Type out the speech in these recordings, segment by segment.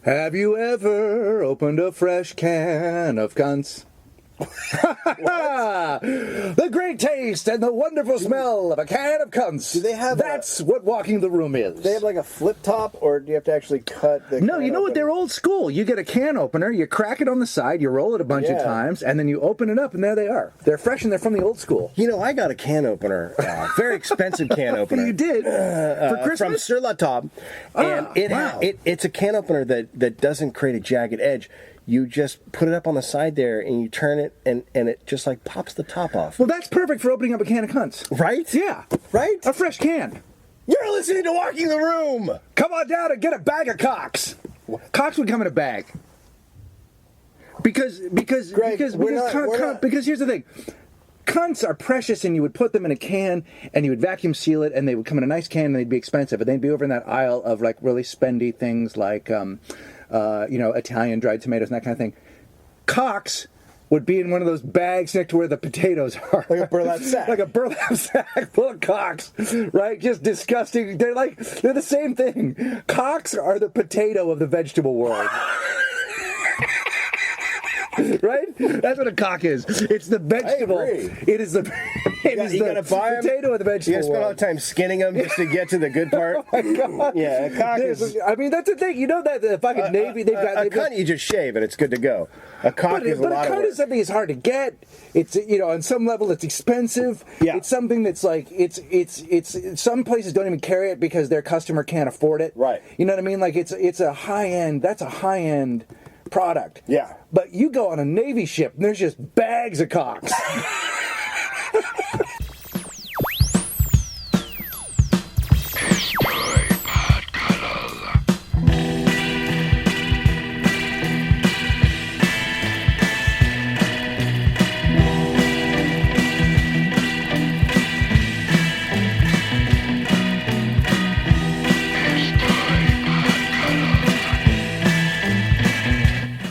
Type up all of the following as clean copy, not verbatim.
Have you ever opened a fresh can of cunts? The great taste and the wonderful smell of a can of cunts. Do they have That's what walking the room is. Do they have like a flip top, or do you have to actually cut the No, can you know what? open? They're old school. You get a can opener, you crack it on the side, you roll it a bunch of times, and then you open it up, and there they are. They're fresh and they're from the old school. You know, I got a can opener, very expensive can opener. You did for From Christmas. Sur La Table, and it's a can opener that doesn't create a jagged edge. You just put it up on the side there, and you turn it, and it just like pops the top off. Well, that's perfect for opening up a can of cunts. Right? Yeah. Right? A fresh can. You're listening to Walking the Room. Come on down and get a bag of cocks. Cocks would come in a bag. Because here's the thing. Cunts are precious, and you would put them in a can, and you would vacuum seal it, and they would come in a nice can, and they'd be expensive, but they'd be over in that aisle of like really spendy things like, Italian dried tomatoes and that kind of thing. Cocks would be in one of those bags next to where the potatoes are. Like a burlap sack. Like a burlap sack full of cocks, right? Just disgusting. They're the same thing. Cocks are the potato of the vegetable world. Right? That's what a cock is. It's the vegetable. I agree. It is the potato of the vegetable You gotta spend all the time skinning them just to get to the good part. Oh my God. Yeah, a cock is... I mean, that's the thing. You know that the fucking Navy, they've got... A cunt, you just shave and it's good to go. A cock is a lot of work. But a cunt is something that's hard to get. It's, on some level, it's expensive. Yeah. It's something that's like, it's some places don't even carry it because their customer can't afford it. Right. You know what I mean? Like, it's a high-end, that's a high-end product. Yeah. But you go on a Navy ship and there's just bags of cocks.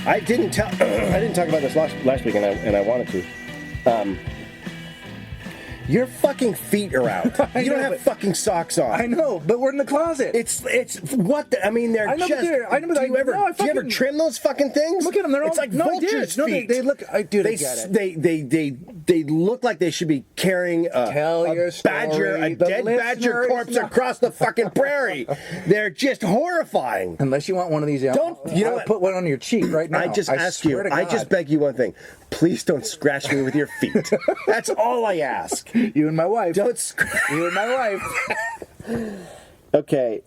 I didn't talk about this last week, and I wanted to. Your fucking feet are out. You don't have fucking socks on. I know, but we're in the closet. It's what the, I mean, they're I know, just. Do you ever trim those fucking things? Look at them. They're it's all like no, vultures' no, feet. they look. I get it. They look like they should be carrying a dead badger corpse across the fucking prairie. They're just horrifying. Unless you want one of these, I'll put one on your cheek right now. I just beg you one thing. Please don't scratch me with your feet. That's all I ask. You and my wife. Don't scratch. You and my wife. Okay.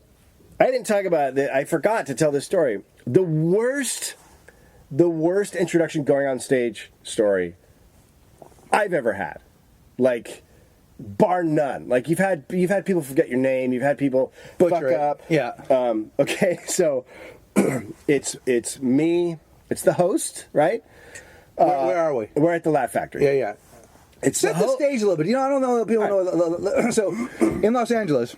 I didn't talk about it. I forgot to tell this story. The worst introduction going on stage story I've ever had. Like, bar none. Like, you've had people forget your name. You've had people fuck up. Yeah. Okay, so it's me. It's the host, right? Where are we? We're at the Laugh Factory. Yeah. It's Set the stage a little bit. I don't know if people know. So, in Los Angeles,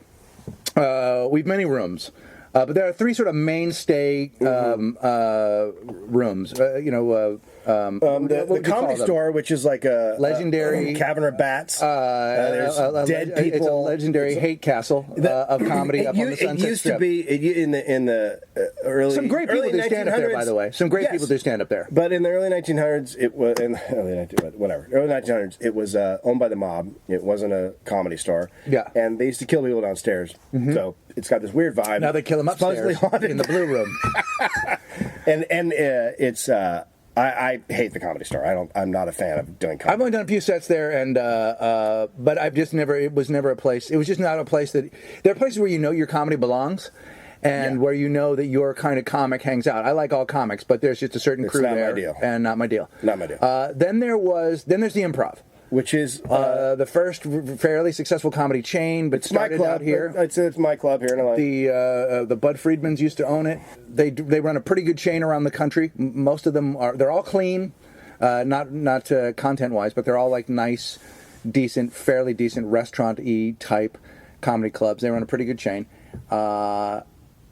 we've many rooms. But there are three sort of mainstay rooms. The Comedy Store, which is like a legendary cavern of bats. There's dead people. It's a legendary hate castle of comedy up on the Sunset It used Strip. to be in the early. Some great people do stand up there, by the way. Some great Yes. people do stand up there. But in the early 1900s, it was early 1900s. It was owned by the mob. It wasn't a comedy store. Yeah. And they used to kill people downstairs. So it's got this weird vibe. Now they kill them upstairs in the blue room. and it's. I hate the Comedy Store. I'm not a fan of doing comedy. I've only done a few sets there, and but I've just never. It was never a place. It was just not a place that. There are places where you know your comedy belongs, and where you know that your kind of comic hangs out. I like all comics, but there's just a certain crew not there, my deal. and not my deal. Not my deal. Then there's the Improv. Which is the first fairly successful comedy chain, but started out here. I'd say it's my club here in LA. The Bud Friedmans used to own it. They run a pretty good chain around the country. Most of them they're all clean, not content wise, but they're all like nice, decent, fairly decent restaurant-y type comedy clubs. They run a pretty good chain. And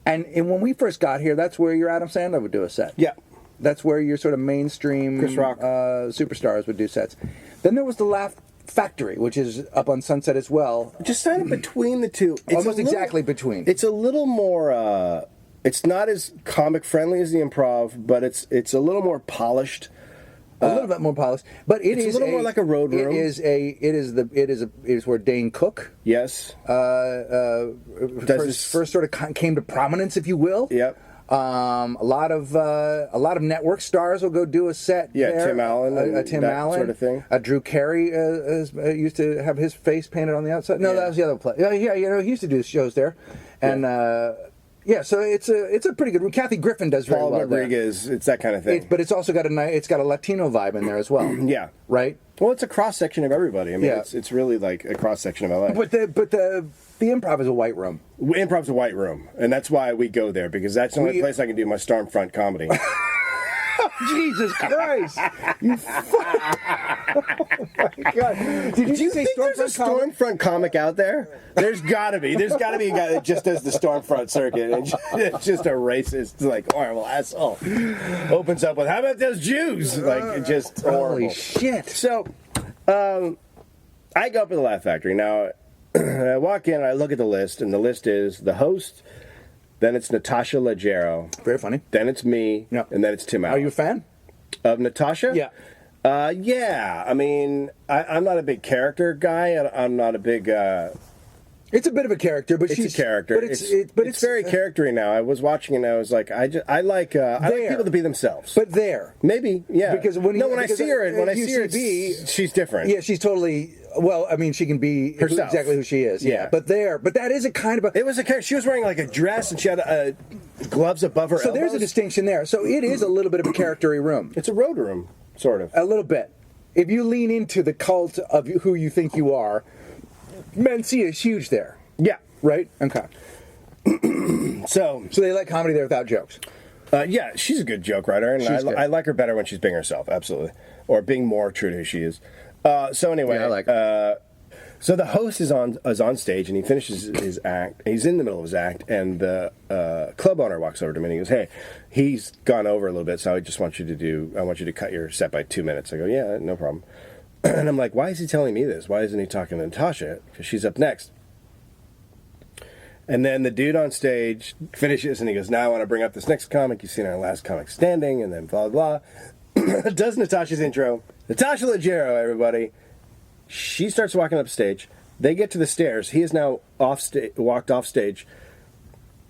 when we first got here, that's where your Adam Sandler would do a set. Yeah. That's where your sort of mainstream Chris Rock superstars would do sets. Then there was the Laugh Factory, which is up on Sunset as well. Just kind of between the two. Almost exactly between. It's a little more It's not as comic friendly as the Improv, but it's a little more polished. A little bit more polished, but It's a little more like a road room. It is where Dane Cook Yes. first sort of came to prominence, if you will. Yep. A lot of network stars will go do a set. Yeah, there. Tim Allen and Tim that Allen sort of thing. Drew Carey used to have his face painted on the outside. No, Yeah. that was the other play. Yeah, he used to do shows there, and so it's a pretty good room. Kathy Griffin does very Paul well there. Rodriguez. It's that kind of thing. But it's also got a Latino vibe in there as well. Yeah. Right. Well, it's a cross section of everybody. I mean, Yeah. it's really like a cross section of LA. But the Improv is a white room. Improv's a white room, and that's why we go there, because that's the only place I can do my Stormfront comedy. Jesus Christ! You oh my God! Did you say think there's a Stormfront comic out there? There's gotta be. There's gotta be a guy that just does the Stormfront circuit and it's just a racist, like horrible asshole. Opens up with, "How about those Jews?" Like it just horrible. Holy shit! So, I go up to the Laugh Factory. Now, I walk in and I look at the list, and the list is the host, then it's Natasha Leggero, Very funny. then it's me, Yeah. and then it's Tim Allen. Are you a fan? Of Natasha? Yeah. Yeah. I mean, I'm not a big character guy. I'm not a big. It's a bit of a character, but It's she's a character. But it's very charactery now. I was watching it and I was like, I like people to be themselves. But there, maybe, yeah. Because when I see her, UCB, she's different. yeah, she's totally. Well, I mean, she can be Herself. exactly who she is. Yeah. But that is a kind of a. It was a character. She was wearing like a dress and she had gloves above her So there's a elbows. distinction there. So it is a little bit of a charactery room. It's a road room, sort of. A little bit. If you lean into the cult of who you think you are, Mencia is huge there, Yeah. right? Okay. So they let comedy there without jokes. yeah, she's a good joke writer, and She's good. I like her better when she's being herself, absolutely, or being more true to who she is. So anyway, Yeah, I like her. so the host is on stage, and he finishes his act. He's in the middle of his act, and the club owner walks over to me and he goes, "Hey, he's gone over a little bit, so I just want you to cut your set by 2 minutes." I go, "Yeah, no problem." And I'm like, "Why is he telling me this? Why isn't he talking to Natasha? Because she's up next." And then the dude on stage finishes and he goes, "Now I want to bring up this next comic. You've seen our last comic standing," and then blah, blah, blah. Does Natasha's intro. Natasha Leggero, everybody. She starts walking up stage. They get to the stairs. He is now walked off stage.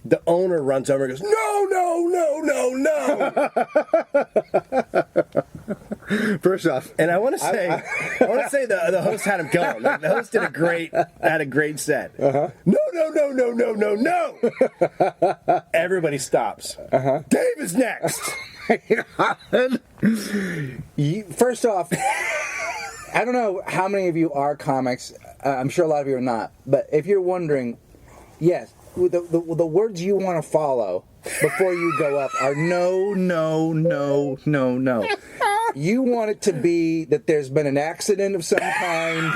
The owner runs over and goes, "No, no, no, no, no." First off, And I want to say, the host had him going. The host had a great set. No, no, no, no, no, no, no. Everybody stops. Dave is next. First off, I don't know how many of you are comics. I'm sure a lot of you are not. But if you're wondering, yes, the words you want to follow before you go up are no, no, no, no, no. You want it to be that there's been an accident of some kind.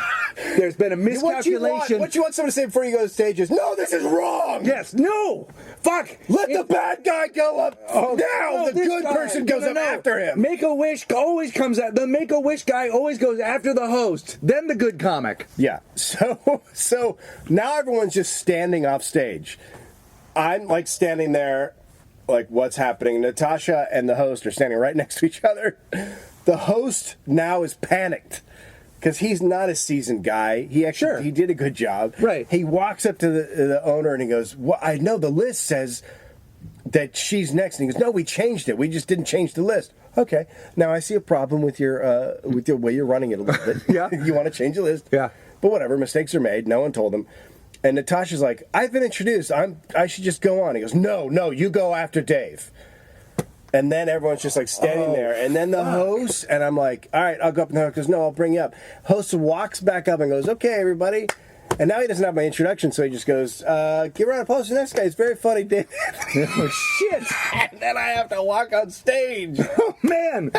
There's been a miscalculation. What you want someone to say before you go to stage is, "No, this is wrong." Yes, no, fuck. Let the bad guy go up now. No, The this good guy. person goes up after him. Make-A-Wish always comes out. The Make-A-Wish guy always goes after the host, then the good comic. Yeah. So now everyone's just standing off stage. I'm like standing there, like, what's happening? Natasha and the host are standing right next to each other. The host now is panicked because he's not a seasoned guy. He did a good job. Right. He walks up to the owner and he goes, "Well, I know the list says that she's next." And he goes, "No, we changed it. We just didn't change the list." "Okay. Now I see a problem with your way you're running it a little bit. Yeah. You want to change the list?" Yeah. But whatever, mistakes are made. No one told him. And Natasha's like, "I've been introduced. I should just go on." He goes, No, you go after Dave." And then everyone's just like standing there. And then the host, and I'm like, "All right, I'll go up." And the host goes, "No, I'll bring you up." Host walks back up and goes, "Okay, everybody." And now he doesn't have my introduction, so he just goes, "Give a round of applause to the next guy. He's very funny, Dave." Oh, shit. And then I have to walk on stage. Oh, man.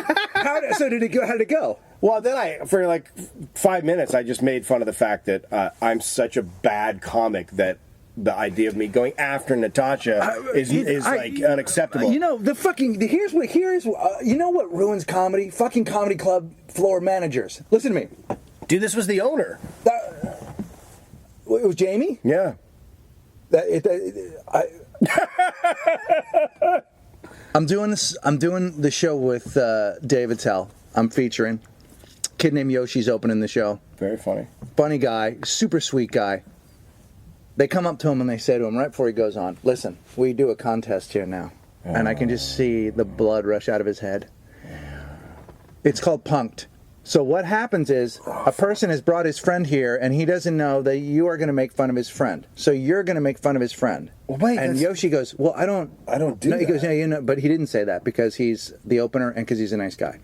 So did it go? How did it go? Well, then for like 5 minutes, I just made fun of the fact that I'm such a bad comic that the idea of me going after Natasha is like unacceptable. You know, here's you know what ruins comedy? Fucking comedy club floor managers. Listen to me. Dude, this was the owner. It was Jamie? Yeah. I'm doing this. I'm doing the show with Dave Attell. I'm featuring kid named Yoshi's opening the show. Very funny. Funny guy, super sweet guy. They come up to him and they say to him right before he goes on, "Listen, we do a contest here now," and I can just see the blood rush out of his head. It's called Punked. So what happens is a person has brought his friend here, and he doesn't know that you are going to make fun of his friend. So you're going to make fun of his friend. Wait, and Yoshi goes, "Well, I don't do no, He that." goes, "Yeah, you know," but he didn't say that because he's the opener and because he's a nice guy.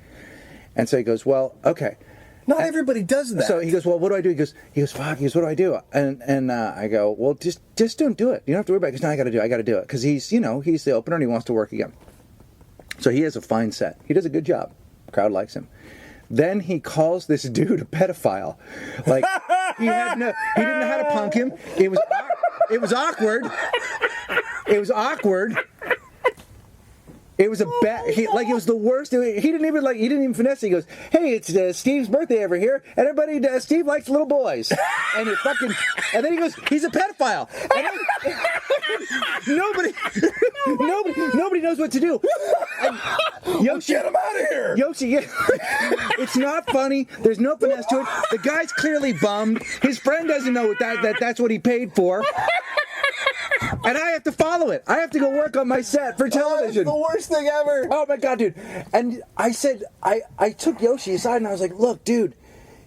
And so he goes, "Well, okay." Not everybody does that. So he goes, "Well, what do I do?" He goes, "Fuck." He goes, "What do I do?" And I go, "Well, just don't do it. You don't have to worry about it." Because now I got to do it because he's the opener and he wants to work again. So he has a fine set. He does a good job. Crowd likes him. Then he calls this dude a pedophile. Like he didn't know how to punk him. It was awkward. It was awkward. It was a bad. It was the worst. He didn't even finesse it. He goes, "Hey, it's Steve's birthday over here, and everybody, Steve likes little boys." And it fucking, and then he goes, "He's a pedophile." And nobody knows what to do. And Yoshi, Get him out of here! Yoshi, it's not funny. There's no finesse to it. The guy's clearly bummed. His friend doesn't know that's what he paid for. And I have to follow it. I have to go work on my set for television. It's the worst thing ever. Oh my God, dude. And I said, I took Yoshi aside and I was like, "Look, dude,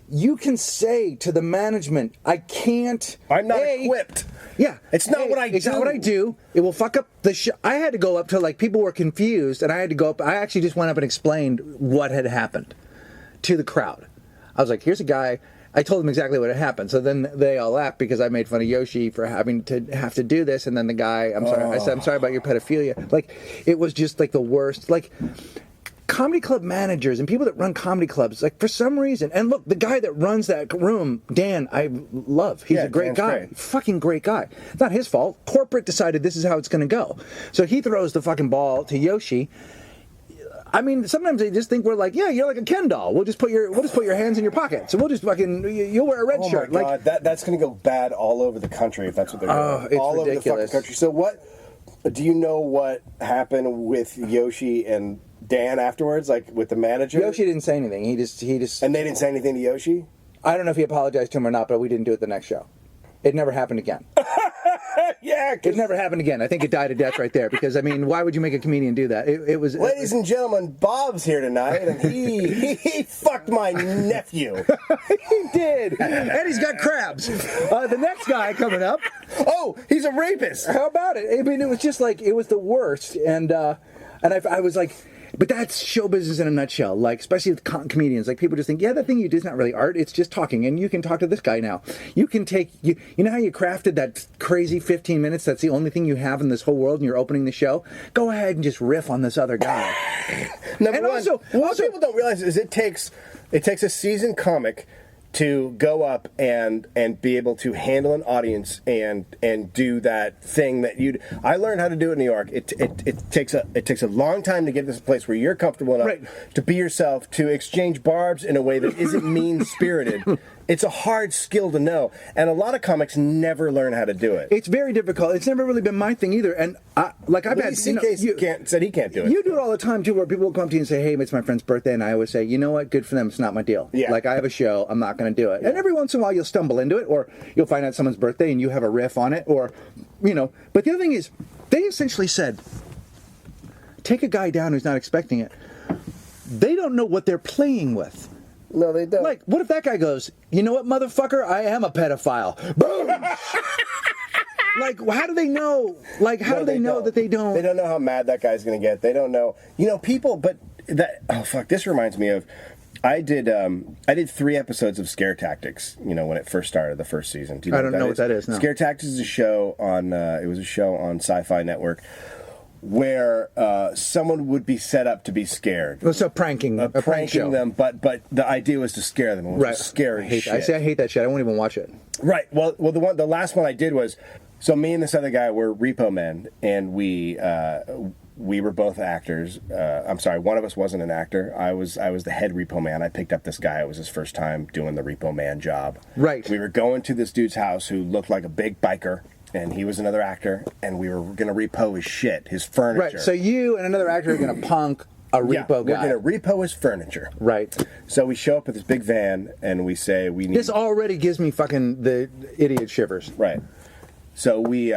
you can say to the management, I can't. I'm not equipped. Yeah. It's not what I do. It's not what I do. It will fuck up the show." I had to go up to, like, people were confused and I had to go up. I actually just went up and explained what had happened to the crowd. I was like, "Here's a guy." I told them exactly what had happened. So then they all laughed because I made fun of Yoshi for having to have to do this. And then the guy, I said, "I'm sorry about your pedophilia." Like, it was just like the worst. Like, comedy club managers and people that run comedy clubs, like, for some reason, and look, the guy that runs that room, Dan, I love. He's a great Dan's guy. great. Fucking great guy. It's not his fault. Corporate decided this is how it's going to go. So he throws the fucking ball to Yoshi. I mean, sometimes they just think we're like, "Yeah, you're like a Ken doll. We'll just put your hands in your pockets, and we'll just fucking you'll wear a red shirt." Oh my God, that's going to go bad all over the country if that's what they're doing. It's all ridiculous. over the fucking country. So what? Do you know what happened with Yoshi and Dan afterwards? Like with the manager? Yoshi didn't say anything. He just. And they didn't say anything to Yoshi? I don't know if he apologized to him or not, but we didn't do it the next show. It never happened again. Yeah. It never happened again. I think it died a death right there because, I mean, why would you make a comedian do that? It was. Ladies and gentlemen, Bob's here tonight, and he fucked my nephew. He did, and he's got crabs. The next guy coming up. Oh, he's a rapist. How about it? I mean, it was just like it was the worst, and I was like. But that's show business in a nutshell. Like, especially with comedians, like, people just think, "Yeah, that thing you do is not really art. It's just talking." And you can talk to this guy now. You can take you know how you crafted that crazy 15 minutes. That's the only thing you have in this whole world, and you're opening the show. Go ahead and just riff on this other guy. Number one, what people don't realize is it takes a seasoned comic to go up and be able to handle an audience and do that thing that you. I learned how to do it in New York. It takes a long time to get to this place where you're comfortable enough to be yourself, to exchange barbs in a way that isn't mean spirited. It's a hard skill to know, and a lot of comics never learn how to do it. It's very difficult. It's never really been my thing either. And I've had CK said he can't do it. You do it all the time too, where people will come to you and say, "Hey, it's my friend's birthday," and I always say, "You know what? Good for them. It's not my deal. Yeah. Like, I have a show. I'm not going to do it." And every once in a while, you'll stumble into it, or you'll find out someone's birthday and you have a riff on it, or But the other thing is, they essentially said, take a guy down who's not expecting it. They don't know what they're playing with. No, they don't. Like, what if that guy goes, "You know what, motherfucker? I am a pedophile." Boom! Like, how do they know? Like, how do they know that they don't? They don't know how mad that guy's going to get. They don't know. People, but that. Oh fuck! This reminds me of. I did 3 episodes of Scare Tactics. When it first started, the first season. Do you know I don't know what that is. No. Scare Tactics is a show on. It was a show on Sci-Fi Network where someone would be set up to be scared. So pranking Pranking them, but the idea was to scare them. It was scary shit. I hate that shit. I won't even watch it. Right. Well, the last one I did was, so me and this other guy were repo men, and we were both actors. I'm sorry, one of us wasn't an actor. I was the head repo man. I picked up this guy. It was his first time doing the repo man job. Right. We were going to this dude's house who looked like a big biker. and he was another actor, and we were going to repo his shit, his furniture. Right. So you and another actor are going to punk a repo guy. We're going to repo his furniture. Right. So we show up with this big van, and we say we need... This already gives me fucking the idiot shivers. Right. So we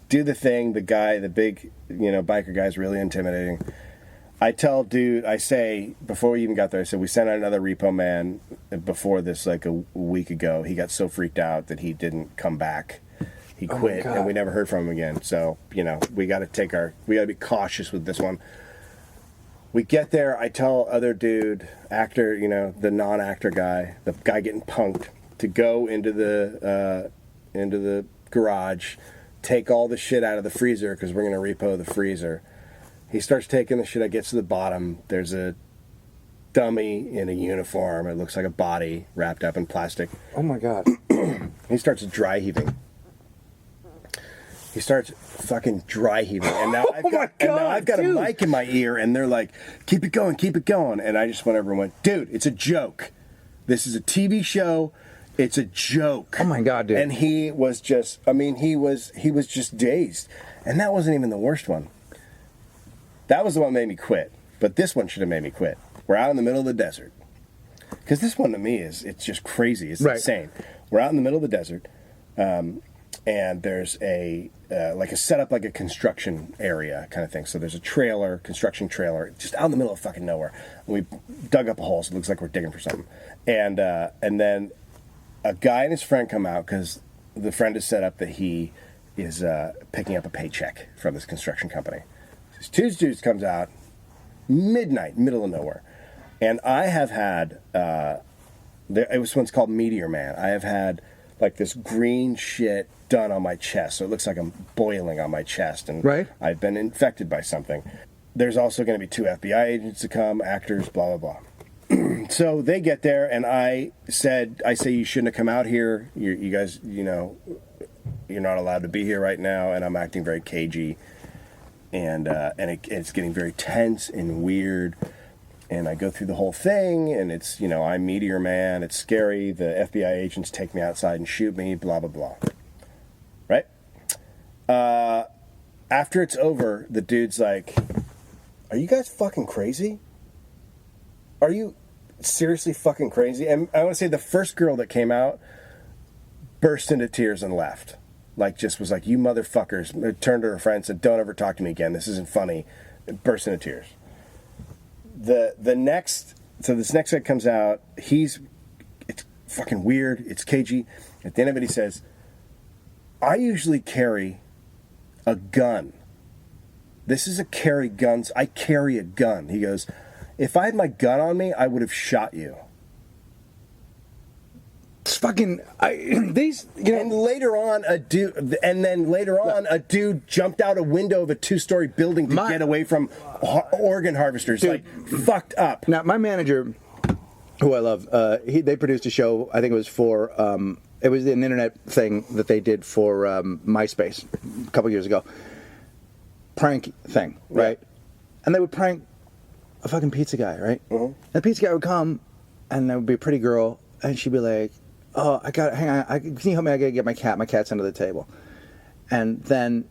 do the thing. The guy, the big, biker guy's really intimidating. I tell dude, I say, before we even got there, I said, we sent out another repo man before this, like a week ago. He got so freaked out that he didn't come back. He quit, and we never heard from him again. So, we got to be cautious with this one. We get there, I tell other dude, actor, the non-actor guy, the guy getting punked, to go into the garage, take all the shit out of the freezer, because we're going to repo the freezer. He starts taking the shit. I get to the bottom. There's a dummy in a uniform. It looks like a body wrapped up in plastic. Oh my God. He starts dry heaving. He starts fucking dry heaving. And now I've got a mic in my ear, and they're like, keep it going, keep it going. And I just went over and went, dude, it's a joke. This is a TV show. It's a joke. Oh my God, dude. And he was just, he was just dazed. And that wasn't even the worst one. That was the one that made me quit. But this one should have made me quit. We're out in the middle of the desert. Because this one to me it's just crazy. It's insane. We're out in the middle of the desert. And there's a setup like a construction area kind of thing. So there's a construction trailer, just out in the middle of fucking nowhere. And we dug up a hole, so it looks like we're digging for something. And then a guy and his friend come out, because the friend is set up that he is picking up a paycheck from this construction company. This two dudes comes out, midnight, middle of nowhere. And I have had, it was once called Meteor Man. I have had like this green shit done on my chest. So it looks like I'm boiling on my chest. And I've been infected by something. There's also going to be 2 FBI agents to come, actors, blah, blah, blah. So they get there, and I say, you shouldn't have come out here. You guys, you're not allowed to be here right now. And I'm acting very cagey. And it's getting very tense and weird. And I go through the whole thing, and it's, I'm Meteor Man. It's scary. The FBI agents take me outside and shoot me, blah, blah, blah. Right? After it's over, the dude's like, are you guys fucking crazy? Are you seriously fucking crazy? And I want to say the first girl that came out burst into tears and left. Like, just was like, you motherfuckers. Turned to her friend and said, don't ever talk to me again. This isn't funny. Burst into tears. This next guy comes out. It's fucking weird. It's cagey. At the end of it, he says, I usually carry a gun. This is a carry guns. I carry a gun. He goes, if I had my gun on me, I would have shot you. It's fucking these. And later on, a dude jumped out a window of a 2-story building to get away from organ harvesters. Dude, like fucked up. Now, my manager, who I love, they produced a show. I think it was for it was an internet thing that they did for MySpace a couple years ago. Prank thing, right? Yeah. And they would prank a fucking pizza guy, right? Mm-hmm. And the pizza guy would come, and there would be a pretty girl, and she'd be like, oh, hang on, can you help me? I gotta get my cat. My cat's under the table. And then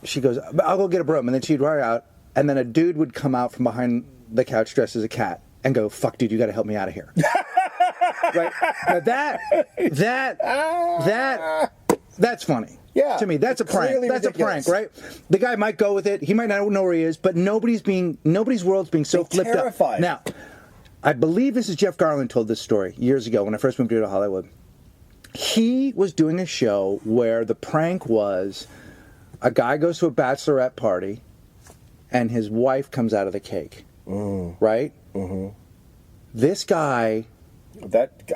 she goes, I'll go get a broom. And then she'd run out, and then a dude would come out from behind the couch dressed as a cat and go, fuck, dude, you gotta help me out of here. Right? Now that's funny. Yeah. To me, that's a prank. That's ridiculous. A prank, right? The guy might go with it. He might not know where he is, but nobody's world's being so flipped terrified. Up. Now, I believe this is Jeff Garlin told this story years ago when I first moved here to Hollywood. He was doing a show where the prank was a guy goes to a bachelorette party and his wife comes out of the cake. Right? Mm-hmm. This guy...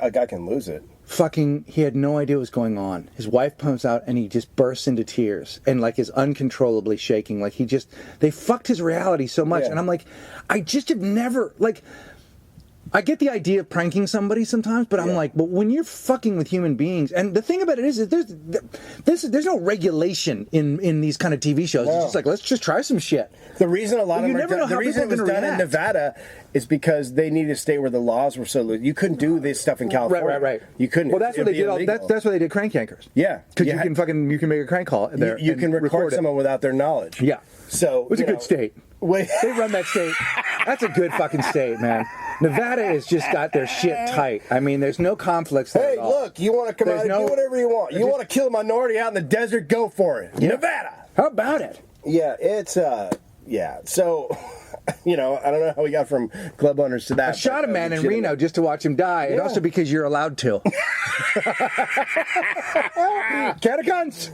A guy can lose it. He had no idea what was going on. His wife comes out and he just bursts into tears and like is uncontrollably shaking. Like they fucked his reality so much. Yeah. And I'm like, I just have never, like... I get the idea of pranking somebody sometimes, but I'm like, but when you're fucking with human beings, and the thing about it is there's no regulation in these kind of TV shows. It's just like, let's just try some shit. The reason a lot of You them never are know done, the how reason it people was are gonna done in react. Nevada is because they needed a state where the laws were so loose. You couldn't do this stuff in California. Right. You couldn't. Well, that's what they It'd be did. illegal. That's why they did crank yankers. Yeah. because Yeah. you can make a crank call there. You and can record it. someone without their knowledge. Yeah. So It was a good state. Wait. They run that state. That's a good fucking state, man. Nevada has just got their shit tight. I mean, there's no conflicts there Hey, at all. look! You want to come There's out and no- do whatever you want. You want to kill a minority out in the desert? Go for it. Yeah. Nevada. How about it? Yeah, it's yeah. So, I don't know how we got from club owners to that. I shot a but, man in legitimate. Reno just to watch him die, and Yeah. also because you're allowed to. Catacombs.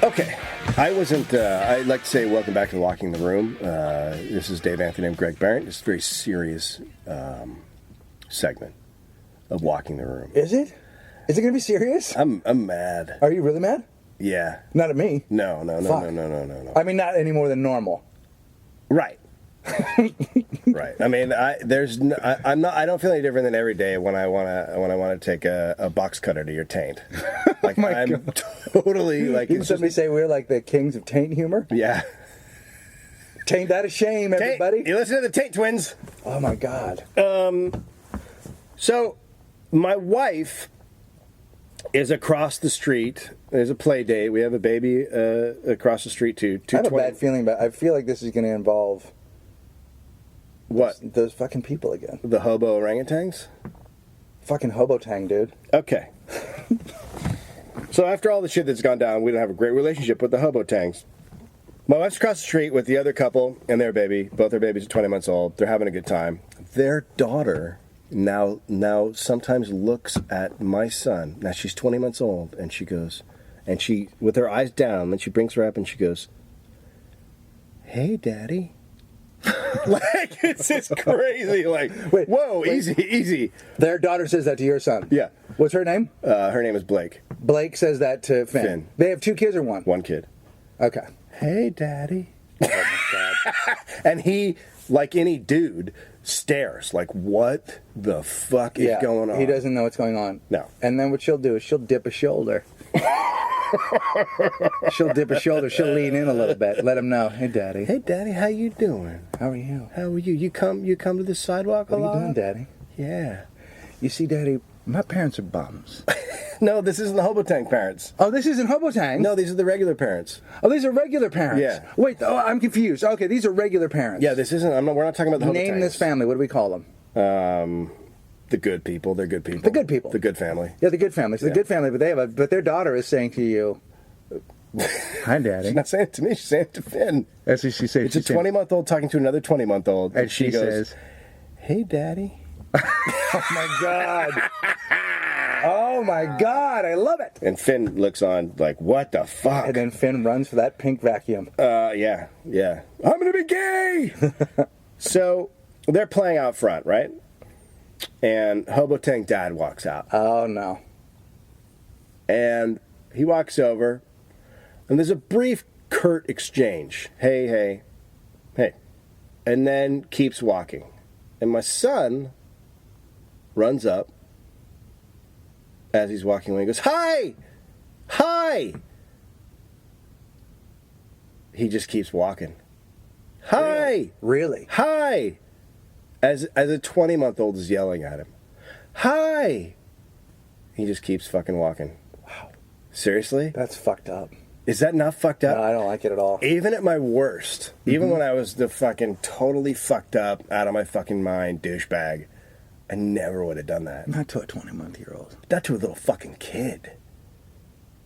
Okay. I wasn't. I'd like to say welcome back to Walking the Room. This is Dave Anthony. I'm Greg Barrett. It's a very serious segment of Walking the Room. Is it? Is it going to be serious? I'm mad. Are you really mad? Yeah. Not at me. No. Fuck. No. I mean, not any more than normal. Right. Right. I mean, I'm not. I don't feel any different than every day when I wanna take a box cutter to your taint. Like my I'm God. totally like. Didn't it's somebody just- say we're like the kings of taint humor? Yeah. Taint that a shame, Taint, everybody. you listen to the Taint Twins. Oh my God. So, my wife is across the street. There's a play date. We have a baby across the street too. I have a bad feeling about. I feel like this is going to involve What? those fucking people again. The hobo orangutans? Fucking Hobotang, dude. Okay. So after all the shit that's gone down, we don't have a great relationship with the hobotangs. My wife's across the street with the other couple and their baby. Both their babies are 20 months old. They're having a good time. Their daughter now sometimes looks at my son. Now she's 20 months old, and she goes, and she, with her eyes down, then she brings her up and she goes, "Hey, Daddy." Like, it's just crazy. Like, Wait, whoa, wait. easy. Their daughter says that to your son. Yeah. What's her name? Her name is Blake. Blake says that to Finn. Finn. They have 2 kids or 1? One kid. Okay. Hey, Daddy. Oh my God. And he, like any dude, stares. Like, what the fuck is going on? He doesn't know what's going on. No. And then what she'll do is she'll dip a shoulder. She'll dip a shoulder. She'll lean in a little bit. Let him know. Hey, Daddy. Hey, Daddy, how you doing? How are you? How are you? You come to the sidewalk a What are lot? you doing, Daddy? Yeah. You see, Daddy, my parents are bums. No, this isn't the Hobotang parents. Oh, this isn't Hobotang? No, these are the regular parents. Oh, these are regular parents. Yeah. Wait, oh, I'm confused. Okay, these are regular parents. Yeah, this isn't. We're not talking about the Hobotangs. Name this family. What do we call them? The good people. They're good people. The good people. The good family. Yeah, the good family. So Yeah. the good family, but their daughter is saying to you, "Hi, Daddy." She's not saying it to me. She's saying it to Finn. That's what she says. It's a 20-month-old talking to another 20-month-old, and she goes, says, "Hey, Daddy." "Oh my God." Oh my God, I love it. And Finn looks on like, what the fuck? And then Finn runs for that pink vacuum. Yeah. I'm gonna be gay! So, they're playing out front, right? And Hobotang Dad walks out. Oh no. And he walks over, and there's a brief, curt exchange. Hey. And then keeps walking. And my son runs up as he's walking away and goes, Hi! He just keeps walking. Hi! Really? Hi! As a 20-month-old is yelling at him. Hi! He just keeps fucking walking. Wow. Seriously? That's fucked up. Is that not fucked up? No, I don't like it at all. Even at my worst, even when I was the fucking totally fucked up, out of my fucking mind douchebag, I never would have done that. Not to a 20-month-old. Not to a little fucking kid.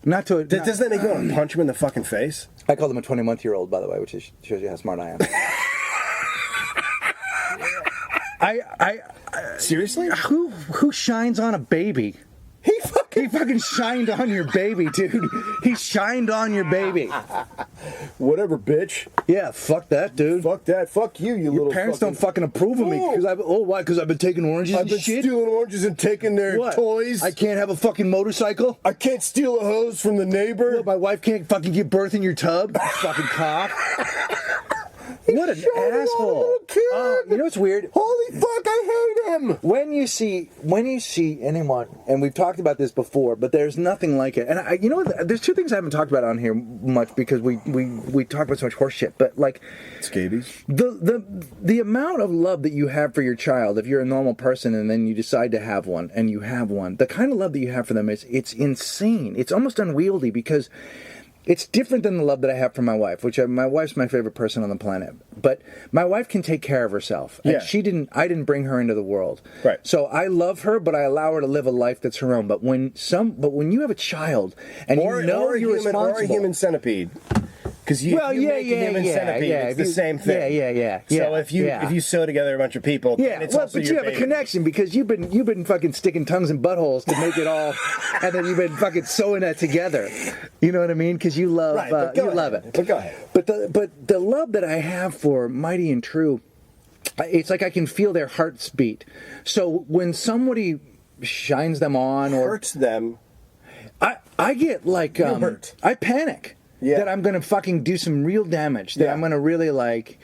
Not to a... Doesn't that make you want to punch him in the fucking face? I call them a 20-month-old, by the way, which shows you how smart I am. Seriously? Who shines on a baby? He fucking He fucking shined on your baby, dude. He shined on your baby. Whatever, bitch. Yeah, fuck that, dude. Fuck that. Fuck you, you little. Parents don't fucking approve of me because why? Because I've been taking oranges I've and been shit. stealing oranges and taking their What? toys. I can't have a fucking motorcycle. I can't steal a hose from the neighbor. What, my wife can't fucking give birth in your tub. Fucking cock. What an showed it on a asshole! little kid. You know what's weird? Holy fuck, I hate him. When you see anyone, and we've talked about this before, but there's nothing like it. And you know what? There's two things I haven't talked about on here much because we talk about so much horse shit. But like, Scabies. the amount of love that you have for your child, if you're a normal person and then you decide to have one, and you have one, the kind of love that you have for them it's insane. It's almost unwieldy because it's different than the love that I have for my wife, which my wife's my favorite person on the planet. But my wife can take care of herself. And Yeah. I didn't bring her into the world. Right. So I love her, but I allow her to live a life that's her own. But when you have a child and Or you're a responsible. human centipede. Because you make a human centipede, it's the same thing. Yeah. So if you sew together a bunch of people, then it's also but your you have baby. a connection because you've been fucking sticking tongues in buttholes to make it all, and then you've been fucking sewing that together. You know what I mean? Because you love Right, but go love ahead. it. But go ahead. But the love that I have for Mighty and True, it's like I can feel their hearts beat. So when somebody shines them on or Hurts them. I get like hurt. I panic that I'm gonna fucking do some real damage. That I'm gonna really like,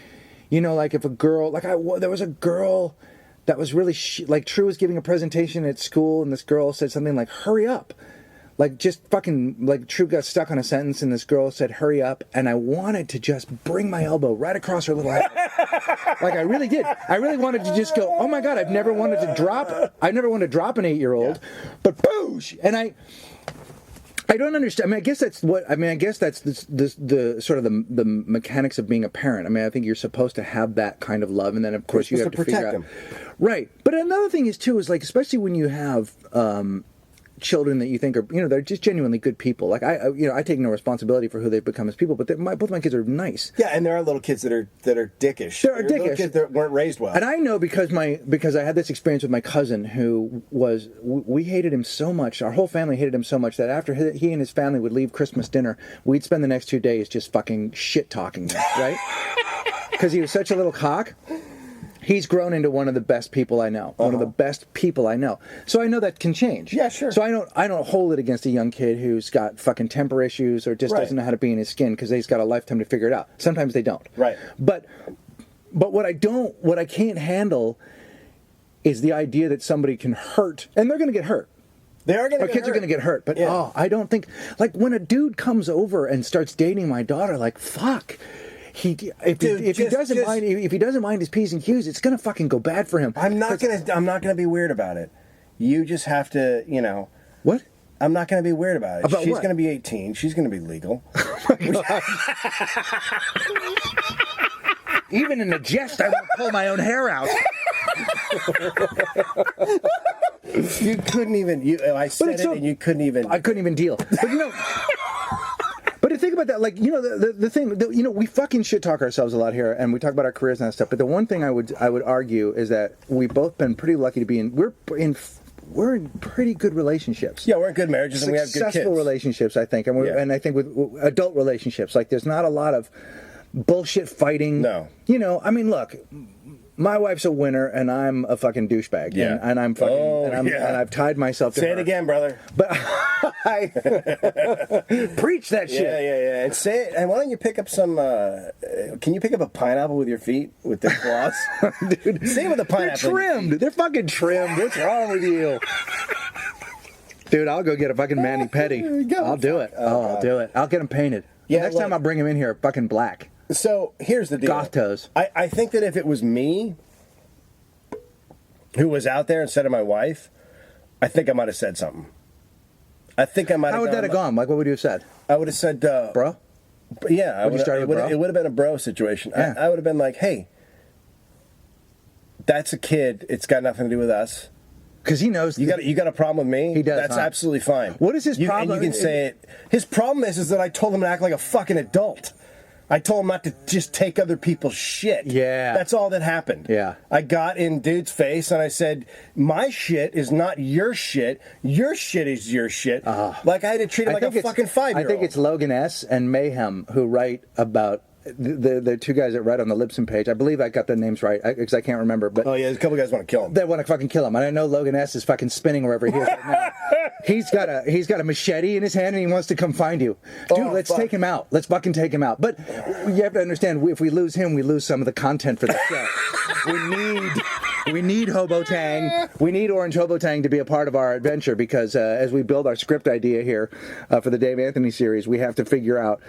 like if a girl there was a girl that was really like True was giving a presentation at school and this girl said something like hurry up, like just fucking like True got stuck on a sentence and this girl said hurry up and I wanted to just bring my elbow right across her little head. Like I really did. I really wanted to just go, oh my god, I've never wanted to drop an 8-year-old, but boosh, and I don't understand. I guess that's the sort of the mechanics of being a parent. I think you're supposed to have that kind of love, and then of course you have to figure out. them. Right. But another thing is too is like especially when you have children that you think are they're just genuinely good people. Like I take no responsibility for who they've become as people, but both my kids are nice. Yeah, and there are little kids that are dickish. There are Little dickish. kids that weren't raised well. And I know because I had this experience with my cousin who we hated him so much. Our whole family hated him so much that after he and his family would leave Christmas dinner, we'd spend the next 2 days just fucking shit talking him, right? Because he was such a little cock. He's grown into one of the best people I know. One of the best people I know. So I know that can change. Yeah, sure. So I don't hold it against a young kid who's got fucking temper issues or just doesn't know how to be in his skin because he's got a lifetime to figure it out. Sometimes they don't. Right. But what I can't handle is the idea that somebody can hurt, and they're going to get hurt. They are going to Our kids are going to get hurt. But I don't think like when a dude comes over and starts dating my daughter, like fuck. If he doesn't mind his P's and Q's, it's gonna fucking go bad for him. I'm not gonna be weird about it. You just have to, What? I'm not gonna be weird about it. About She's what? gonna be 18. She's gonna be legal. Even in the jest, I won't pull my own hair out. You couldn't even. I said it, and you couldn't even. I couldn't even deal. But But to think about that, like the thing, we fucking shit talk ourselves a lot here, and we talk about our careers and that stuff. But the one thing I would argue is that we've both been pretty lucky to be in. We're in pretty good relationships. Yeah, we're in good marriages and we have good kids. Successful relationships, I think, and I think with adult relationships, like there's not a lot of bullshit fighting. No. Look. My wife's a winner, and I'm a fucking douchebag. Yeah. And I'm fucking, and I've tied myself to Say her. it again, brother. But I preach that shit. Yeah. And say it. And why don't you pick up some? Can you pick up a pineapple with your feet with the claws? Dude, Say it with a they're pineapple. trimmed. They're fucking trimmed. What's wrong with you? Dude, I'll go get a fucking mani-pedi. Go. I'll do it. I'll do it. I'll get them painted. Yeah, Next look. time I'll bring him in here fucking black. So here's the deal. Goth toes. I think that if it was me who was out there instead of my wife, I think I might have said something. I think I might have. How would that have gone? Like, what would you have said? I would have said, Bro? Yeah. Would you start with bro? It would have been a bro situation. Yeah. I would have been like, hey, that's a kid. It's got nothing to do with us. Because he knows. You got a problem with me? He does, That's huh? absolutely fine. What is his And problem? you can say it. His problem is that I told him to act like a fucking adult. I told him not to just take other people's shit. Yeah. That's all that happened. Yeah. I got in dude's face and I said, my shit is not your shit. Your shit is your shit. Like I had to treat him like a fucking 5-year-old. I think it's Logan S. and Mayhem who write about the two guys that write on the Libsyn page. I believe I got the names right because I can't remember. But oh yeah, a couple guys want to kill him. they want to fucking kill him, and I know Logan S. is fucking spinning wherever he is right now. He's got a machete in his hand, and he wants to come find you, dude. Let's take him out. Let's fucking take him out. But you have to understand, if we lose him, we lose some of the content for the show. We need Hobotang. We need Orange Hobotang to be a part of our adventure because as we build our script idea here for the Dave Anthony series, we have to figure out,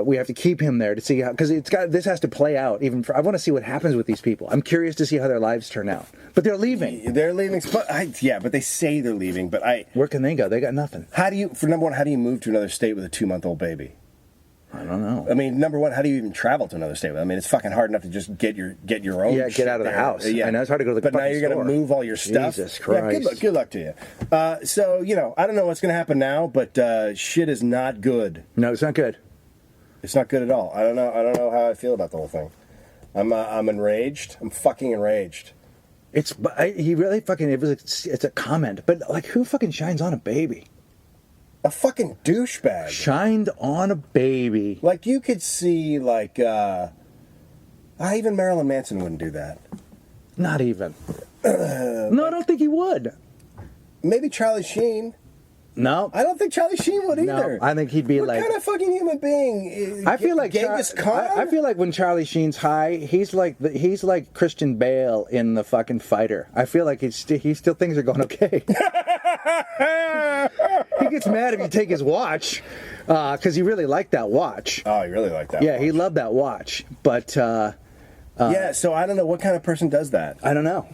we have to keep him there to see how, because this has to play out. I want to see what happens with these people. I'm curious to see how their lives turn out. But they're leaving. They're leaving. But they say they're leaving. But where can they go? They got nothing. How do you move to another state with a 2-month-old baby? I don't know. I mean, number one, how do you even travel to another state? I mean, it's fucking hard enough to just get your own. Yeah, get out of the house. Yeah, I know it's hard to go to the. But now you're going to move all your stuff. Jesus Christ! Yeah, good luck to you. So I don't know what's going to happen now, but shit is not good. No, it's not good. It's not good at all. I don't know how I feel about the whole thing. I'm enraged. I'm fucking enraged. He really fucking. It's a comment, but like, who fucking shines on a baby? A fucking douchebag. Shined on a baby. Like, you could see, like, even Marilyn Manson wouldn't do that. Not even. No, I don't think he would. Maybe Charlie Sheen. No. I don't think Charlie Sheen would either. No, I think he'd be what kind of fucking human being? I feel like Genghis Khan? I feel like when Charlie Sheen's high, he's like Christian Bale in The fucking Fighter. I feel like he still things are going okay. He gets mad if you take his watch, because he really liked that watch. Oh, he really liked that Yeah, watch. he loved that watch. But yeah, so I don't know what kind of person does that. I don't know.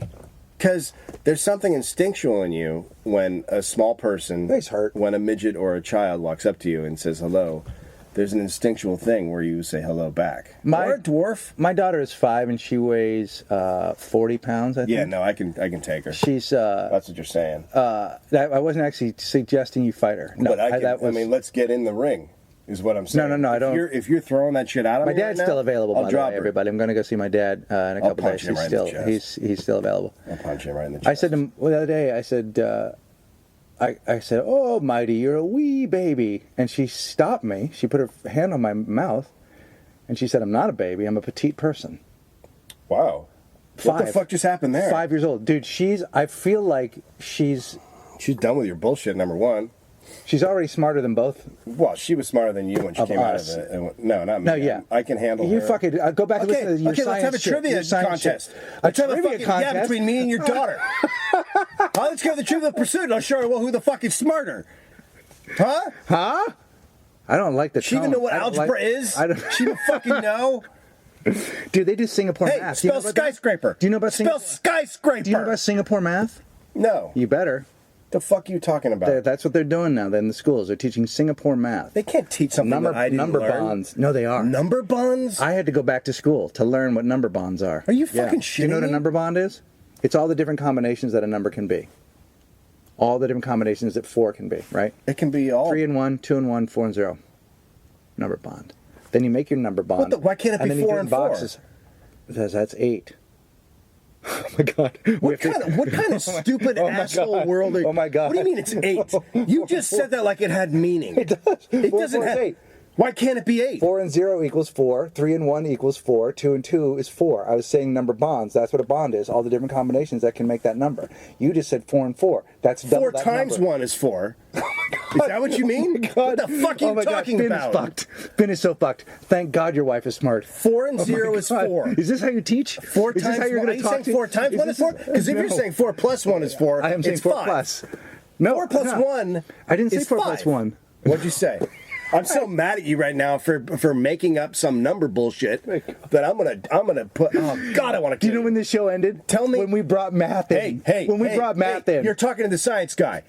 Because there's something instinctual in you when a small person, Face hurt. when a midget or a child walks up to you and says hello, there's an instinctual thing where you say hello back. Or a dwarf. My daughter is 5 and she weighs 40 pounds, I think. Yeah, no, I can take her. She's that's what you're saying. I wasn't actually suggesting you fight her. No, but I mean, let's get in the ring. Is what I'm saying. No, I don't. If you're throwing that shit out of my me dad's right still now, available. I'll By the drop way, her. everybody, I'm going to go see my dad in a couple days. punch him right in the chest. He's still available. I'll punch him right in the chest. I said to him the other day. I said, I said, "Oh, Mighty, you're a wee baby," and she stopped me. She put her hand on my mouth, and she said, "I'm not a baby. I'm a petite person." Wow. What the fuck just happened there? 5 years old, dude. I feel like she's done with your bullshit. Number one. She's already smarter than both. Well, she was smarter than you when she Of came us. out of it. No, not me. No, yeah. I can handle You her. fucking go back and Okay, listen to your okay, science let's have a shit, trivia your science contest. shit. Let's have trivia contest? Yeah, between me and your daughter. Let's go to the Trivial Pursuit and I'll show her who the fuck is smarter. Huh? Huh? I don't like the She even tone. know what I don't algebra like- is? I don't. She don't fucking know? Dude, they do Singapore Hey, math. Do you know spell about that? skyscraper. Do you know about Spell skyscraper. Do you know about Singapore math? No. You better. The fuck are you talking about? That's what they're doing now. In the schools, they're teaching Singapore math. They can't teach something that I didn't number learn. bonds. No, they are. Number bonds? I had to go back to school to learn what number bonds are. Are you fucking Do you know shitting what a me? number bond is? It's all the different combinations that a number can be. All the different combinations that 4 can be, right? It can be all. 3 and 1, 2 and 1, 4 and 0. Number bond. Then you make your number bond. Why can't it be then you 4 do it and in 4? boxes. Because that's 8. Oh my God. What kind of stupid Oh my asshole God. world are you? Oh my God. What do you mean it's 8? You just said that like it had meaning. It does. It 4 doesn't is have. 8. Why can't it be 8? 4 and 0 equals 4. 3 and 1 equals 4. 2 and 2 is 4. I was saying number bonds. That's what a bond is. All the different combinations that can make that number. You just said 4 and 4. That's double 4 that times number. 1 is 4. Is that what you mean? What the fuck are you talking Finn about? is fucked. Finn is so fucked. Thank God your wife is smart. 4 and Oh my 0 is God. 4. Is this how you teach? 4 is times this how you're 1. Are going you to saying talk 4 times 1 is 4? Because if you're saying 4 plus 1 is 4, I am saying it's 4 5. plus. No, 4 plus I'm not. 1 I didn't say is 4 5. plus 1. What'd you say? I'm so mad at you right now for making up some number bullshit that I'm gonna put. Oh God, I want to. Do you know when this show ended? Tell me when we brought math in. When we brought math in. You're talking to the science guy.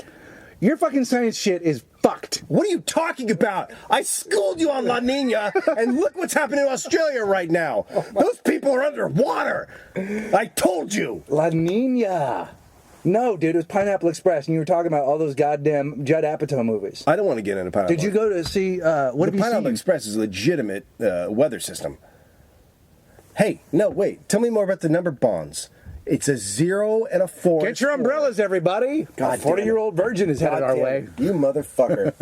Your fucking science shit is fucked. What are you talking about? I schooled you on La Nina, and look what's happening in Australia right now. Those people are underwater. I told you. La Nina. No, dude, it was Pineapple Express, and you were talking about all those goddamn Judd Apatow movies. I don't want to get into Pineapple. Did you go to see, what have The you Pineapple seen? Express is a legitimate weather system. Hey, no, wait. Tell me more about the number bonds. It's a 0 and a 4. Get your umbrellas, everybody. God A 40-year-old virgin is headed our way. You motherfucker.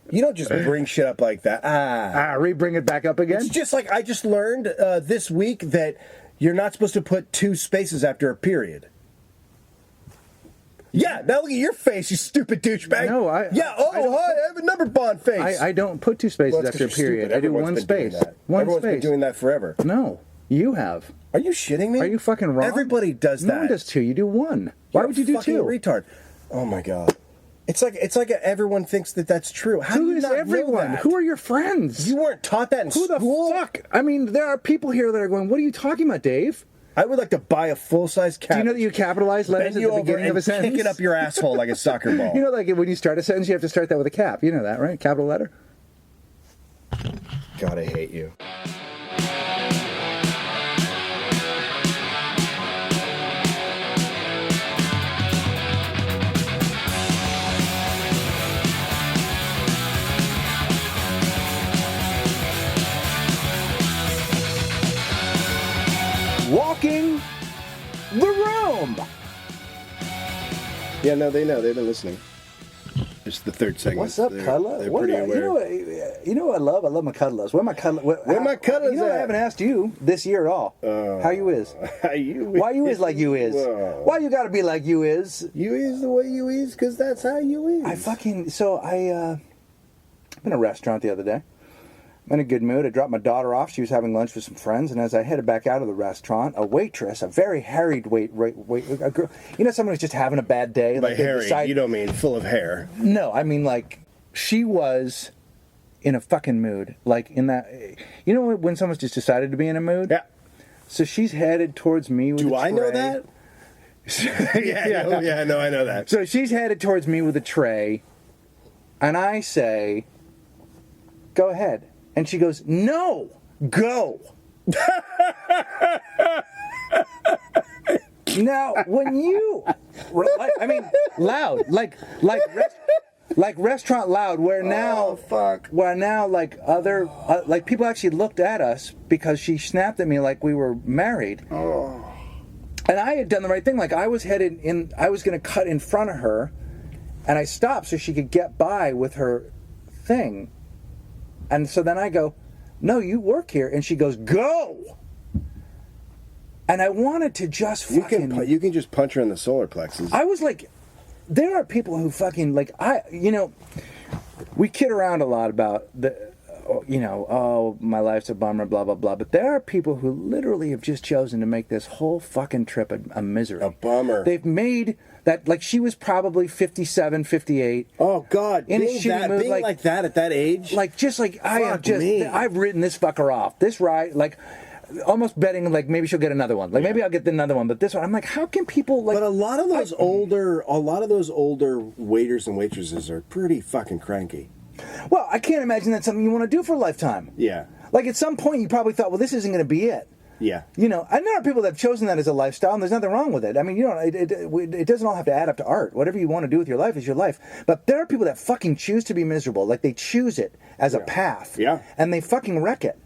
You don't just bring shit up like that. Re-bring it back up again? It's just like I just learned this week that you're not supposed to put 2 spaces after a period. Yeah, now look at your face, you stupid douchebag. No, I have a number bond face. I don't put 2 spaces Well, it's 'cause after a you're period. stupid. I do Everyone's one been doing space. that. One Everyone's space. been doing that forever. No, you have. Are you shitting me? Are you fucking wrong? Everybody does that. No one does 2. You do 1. Why You're would you a do fucking 2? retard. Oh my god. It's like everyone thinks that that's true. How do Who you is not know everyone? that? Who are your friends? You weren't taught that in Who the school? fuck? I mean, there are people here that are going, what are you talking about, Dave? I would like to buy a full-size cat. Do you know that you capitalize letters Bend at you the over beginning and of a sentence? kick it up your asshole like a soccer ball. You know, like when you start a sentence, you have to start that with a cap. You know that, right? Capital letter. God, I hate you. Walking the room. Yeah, no, they know. They've been listening. It's the third segment. What's up, Cuddler? They're What pretty about, aware. you know what I love? I love my cuddlers. Where my cuddlers? Where my cuddlers You know, I at? haven't asked you this year at all. How you is? Why Why you is like you is? Whoa. Why you gotta be like you is? You is the way you is because that's how you is. I'm in a restaurant the other day. I'm in a good mood. I dropped my daughter off. She was having lunch with some friends, and as I headed back out of the restaurant, a waitress, a very harried a girl, you know, someone who's just having a bad day. By like they hairy, decide- you don't mean full of hair. No, I mean like she was in a fucking mood. Like in that, you know, when someone's just decided to be in a mood. Yeah. So she's headed towards me with Do a I know tray. that? Yeah, no, I know that. So she's headed towards me with a tray, and I say, "Go ahead." And she goes, "No, go." Now, when you, I mean, loud, like restaurant loud, where now, like other, like people actually looked at us because she snapped at me like we were married. Oh. And I had done the right thing. Like I was headed in, I was going to cut in front of her, and I stopped so she could get by with her thing. And so then I go, "No, you work here." And she goes, "Go." And I wanted to just fucking... You can just punch her in the solar plexus. I was like, there are people who fucking, like, we kid around a lot about oh, my life's a bummer, blah, blah, blah. But there are people who literally have just chosen to make this whole fucking trip a misery. A bummer. They've made that, like, she was probably 57, 58. Oh God! In a Being shitty mood, like that at that age, Like, just like, Fuck me. I've written this fucker off. This ride, like, almost betting, like, maybe she'll get another one. Like, maybe I'll get another one. But this one, I'm like, how can people, like... But a lot of those older waiters and waitresses are pretty fucking cranky. Well, I can't imagine that's something you want to do for a lifetime. Yeah. Like, at some point, you probably thought, well, this isn't going to be it. Yeah. You know, and there are people that have chosen that as a lifestyle, and there's nothing wrong with it. I mean, you know, it doesn't all have to add up to art. Whatever you want to do with your life is your life. But there are people that fucking choose to be miserable. Like, they choose it as a path. Yeah. And they fucking wreck it.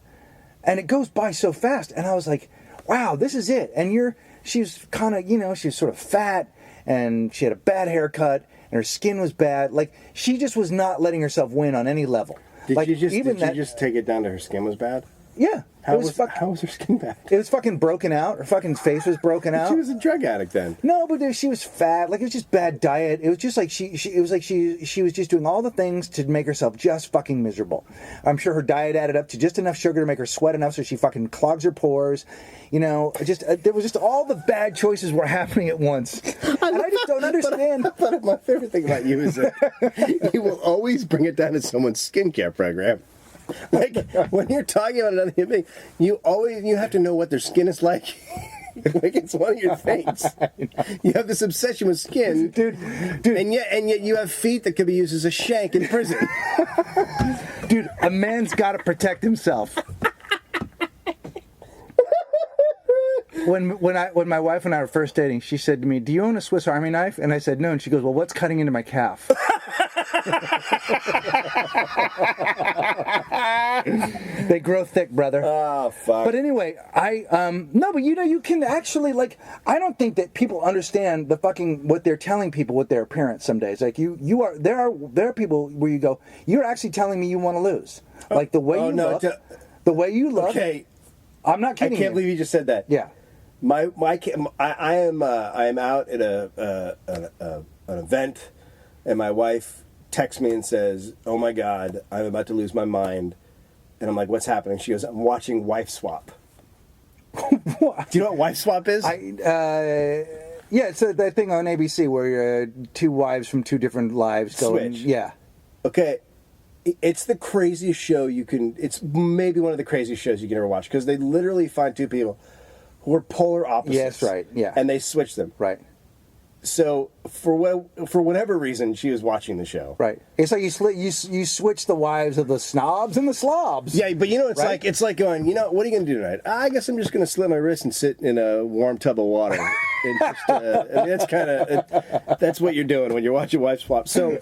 And it goes by so fast. And I was like, wow, this is it. And she was kind of, you know, she was sort of fat, and she had a bad haircut, and her skin was bad. Like, she just was not letting herself win on any level. Did you just take it down to her skin was bad? Yeah. How was her skin bad? It was fucking broken out. Her fucking face was broken out. She was a drug addict then. No, but she was fat. Like, it was just bad diet. It was just like she was just doing all the things to make herself just fucking miserable. I'm sure her diet added up to just enough sugar to make her sweat enough so she fucking clogs her pores. You know, just there was just all the bad choices were happening at once. And I just don't understand. But my favorite thing about you is that you will always bring it down to someone's skincare program. Like, when you're talking about another human being, you have to know what their skin is like. Like, it's one of your things. You have this obsession with skin, Dude. and yet you have feet that could be used as a shank in prison. Dude, a man's got to protect himself. when my wife and I were first dating, she said to me, "Do you own a Swiss Army knife?" And I said, "No." And she goes, "Well, what's cutting into my calf?" They grow thick, brother. Oh, fuck. But anyway, no, but you can actually, like, I don't think that people understand the fucking what they're telling people with their appearance some days. Like there are people where you go, you're actually telling me you want to lose. Like the way you look. The way you look. Okay. I'm not I kidding. can't believe you just said that. Yeah. I am out at an event, and my wife texts me and says, "Oh my God, I'm about to lose my mind," and I'm like, "What's happening?" She goes, "I'm watching Wife Swap." What? Do you know what Wife Swap is? Yeah, it's that thing on ABC where two wives from two different lives go. Switch. Yeah. Okay. It's the craziest show you can. It's maybe one of the craziest shows you can ever watch because they literally find two people who are polar opposites. Yes, right. Yeah. And they switch them. Right. So for whatever reason, she was watching the show. Right. It's like you switch the wives of the snobs and the slobs. Yeah, but it's like going. What are you going to do tonight? I guess I'm just going to slit my wrist and sit in a warm tub of water. And just, that's what you're doing when you're watching Wife Swap. So.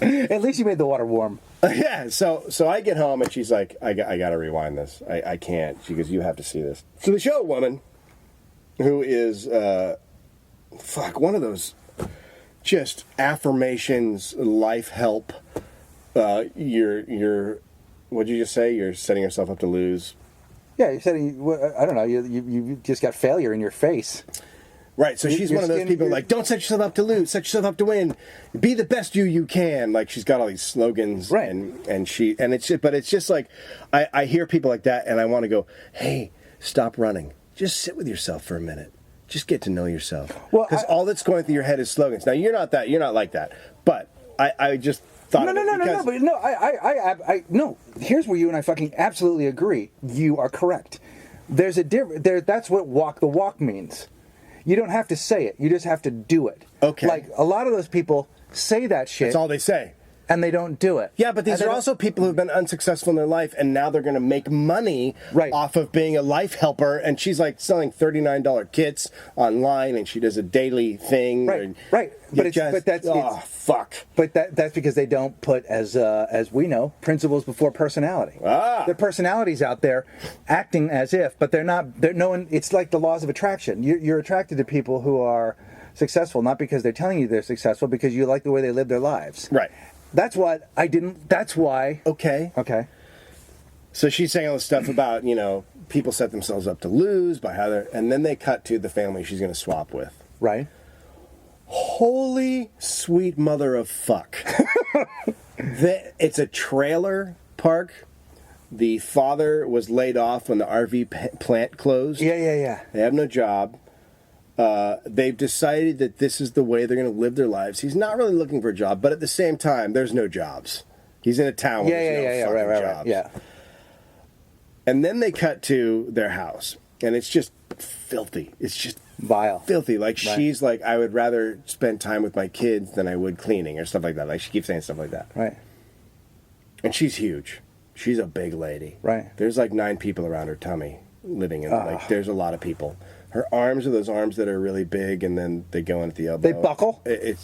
At least you made the water warm. Yeah, so I get home and she's like, I got to rewind this. I can't. She goes, you have to see this. So the show woman, who is, one of those just affirmations, life help. You're, what'd you just say? You're setting yourself up to lose. Yeah, you said, I don't know, you just got failure in your face. Right, so she's one of those people like, don't set yourself up to lose, set yourself up to win, be the best you can. Like she's got all these slogans, right? And it's just like, I hear people like that, and I want to go, hey, stop running, just sit with yourself for a minute, just get to know yourself. Well, because all that's going through your head is slogans. Now you're not like that, but I just thought no. Here's where you and I fucking absolutely agree. You are correct. There's a difference. That's what walk the walk means. You don't have to say it. You just have to do it. Okay. Like, a lot of those people say that shit. That's all they say. And they don't do it. Yeah, but these are also people who've been unsuccessful in their life, and now they're going to make money off of being a life helper. And she's like selling $39 kits online, and she does a daily thing. Right. But fuck. But that's because they don't put, as we know, principles before personality. Their personality's out there acting as if, but they're not. No one. It's like the laws of attraction. You're attracted to people who are successful, not because they're telling you they're successful, because you like the way they live their lives. Right. That's what I didn't. That's why. Okay. So she's saying all this stuff about, people set themselves up to lose by how they're, and then they cut to the family she's going to swap with. Right. Holy sweet mother of fuck. It's a trailer park. The father was laid off when the RV plant closed. Yeah. They have no job. They've decided that this is the way they're going to live their lives. He's not really looking for a job, but at the same time, there's no jobs. He's in a town where there's no fucking jobs. Yeah. And then they cut to their house, and it's just filthy. It's just vile, filthy. Like she's like, I would rather spend time with my kids than I would cleaning or stuff like that. Like she keeps saying stuff like that. Right. And she's huge. She's a big lady. Right. There's like 9 people around her tummy living in. Like there's a lot of people. Her arms are those arms that are really big, and then they go in at the elbow. They buckle? They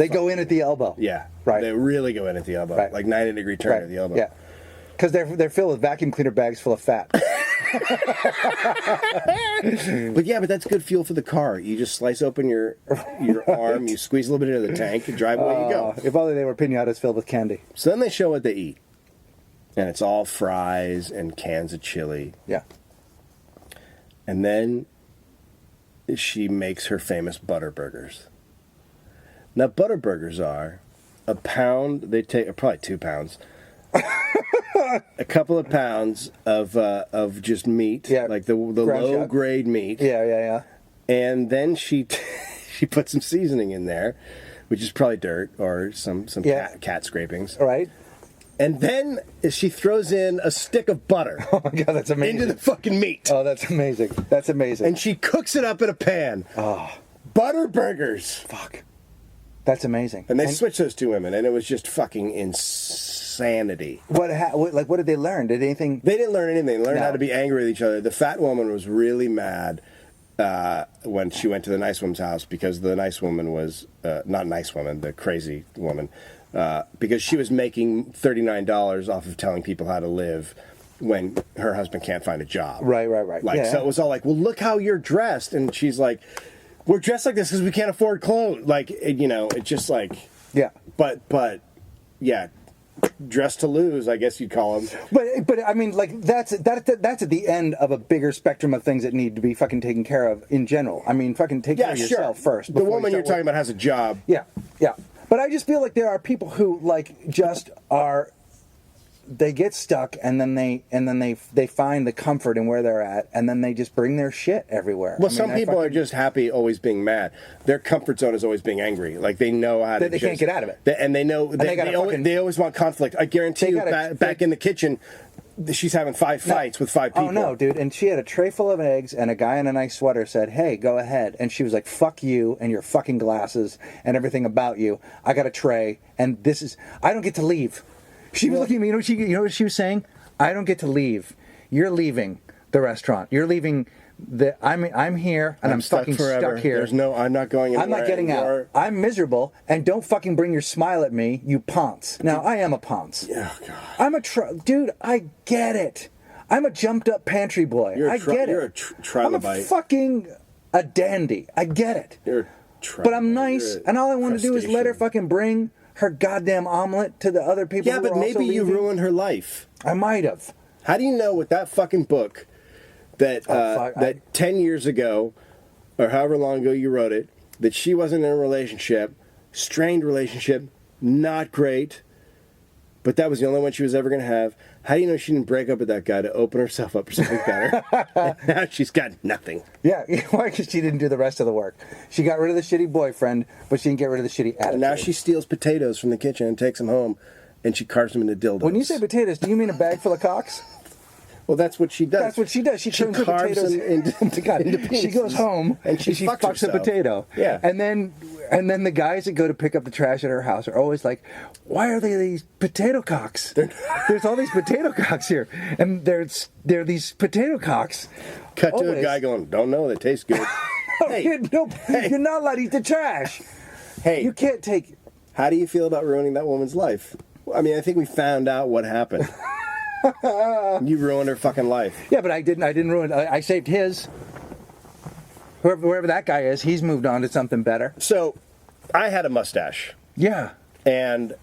go in at the elbow. Yeah. Right. They really go in at the elbow. Right. Like 90-degree turn at the elbow. Yeah. Because they're filled with vacuum cleaner bags full of fat. But that's good fuel for the car. You just slice open your arm, you squeeze a little bit into the tank, and drive away you go. If only they were pinatas filled with candy. So then they show what they eat. And it's all fries and cans of chili. Yeah. And then she makes her famous butter burgers. Now, butter burgers are a pound, they take probably 2 pounds, a couple of pounds of just meat, like the low grade meat. Yeah. And then she puts some seasoning in there, which is probably dirt or some cat scrapings. All right. And then she throws in a stick of butter. Oh my God, that's amazing. Into the fucking meat. Oh, that's amazing. That's amazing. And she cooks it up in a pan. Oh. Butter burgers. Fuck. That's amazing. And they switched those two women, and it was just fucking insane. insanity. What did they learn? Did anything? They didn't learn anything. They learned No. how to be angry with each other. The fat woman was really mad when she went to the nice woman's house because the nice woman was not nice woman, the crazy woman, because she was making $39 off of telling people how to live when her husband can't find a job. Right. Like, Yeah. so it was all like, well, look how you're dressed, and she's like, we're dressed like this because we can't afford clothes. Like, it's just like, Yeah. but yeah. Dress to lose, I guess you'd call them. But I mean, like that's at the end of a bigger spectrum of things that need to be fucking taken care of in general. I mean, fucking take care of yourself first. The before woman you you're start talking about has a job. Yeah. But I just feel like there are people who like just are. They get stuck, and then they find the comfort in where they're at, and then they just bring their shit everywhere. Well, some people are just happy always being mad. Their comfort zone is always being angry. Like they know how to. They can't get out of it. And they know they always want conflict. I guarantee you, back in the kitchen, she's having five fights with five people. Oh no, dude! And she had a tray full of eggs, and a guy in a nice sweater said, "Hey, go ahead." And she was like, "Fuck you and your fucking glasses and everything about you. I got a tray, and I don't get to leave." She was looking at me. You know what she was saying? I don't get to leave. You're leaving the restaurant. You're leaving. I'm here, and I'm fucking forever. stuck here. I'm not going anywhere. I'm not getting out. I'm miserable, and don't fucking bring your smile at me, you ponce. Now, I am a ponce. Oh, God. I'm dude, I get it. I'm a jumped up pantry boy. I get it. You're a trilobite. I'm a fucking a dandy. I get it. You're a trilobite. But I'm nice, and all I want to do is let her fucking bring her goddamn omelet to the other people. Yeah, who but are also maybe you leaving. ruined her life. I might have. How do you know with that fucking book that that 10 years ago, or however long ago you wrote it, that she wasn't in a relationship, strained relationship, not great, but that was the only one she was ever going to have? How do you know she didn't break up with that guy to open herself up for something better? And now she's got nothing. Yeah, why? Because she didn't do the rest of the work. She got rid of the shitty boyfriend, but she didn't get rid of the shitty attitude. And now she steals potatoes from the kitchen and takes them home, and she carves them into dildos. When you say potatoes, do you mean a bag full of cocks? Well, that's what she does. That's what she does. She turns the carves potatoes them into God, penises. she goes home and she fucks fucks a herself. potato. Yeah. And then the guys that go to pick up the trash at her house are always like, "Why are they these potato cocks? There's all these potato cocks here, and they're these potato cocks." Cut to Always. a guy going, "Don't know, they taste good." Hey, You're not allowed to eat the trash. hey, You can't take. how do you feel about ruining that woman's life? I mean, I think we found out what happened. You ruined her fucking life. Yeah, but I didn't ruin. I saved his. Whoever that guy is, he's moved on to something better. So, I had a mustache, Yeah. and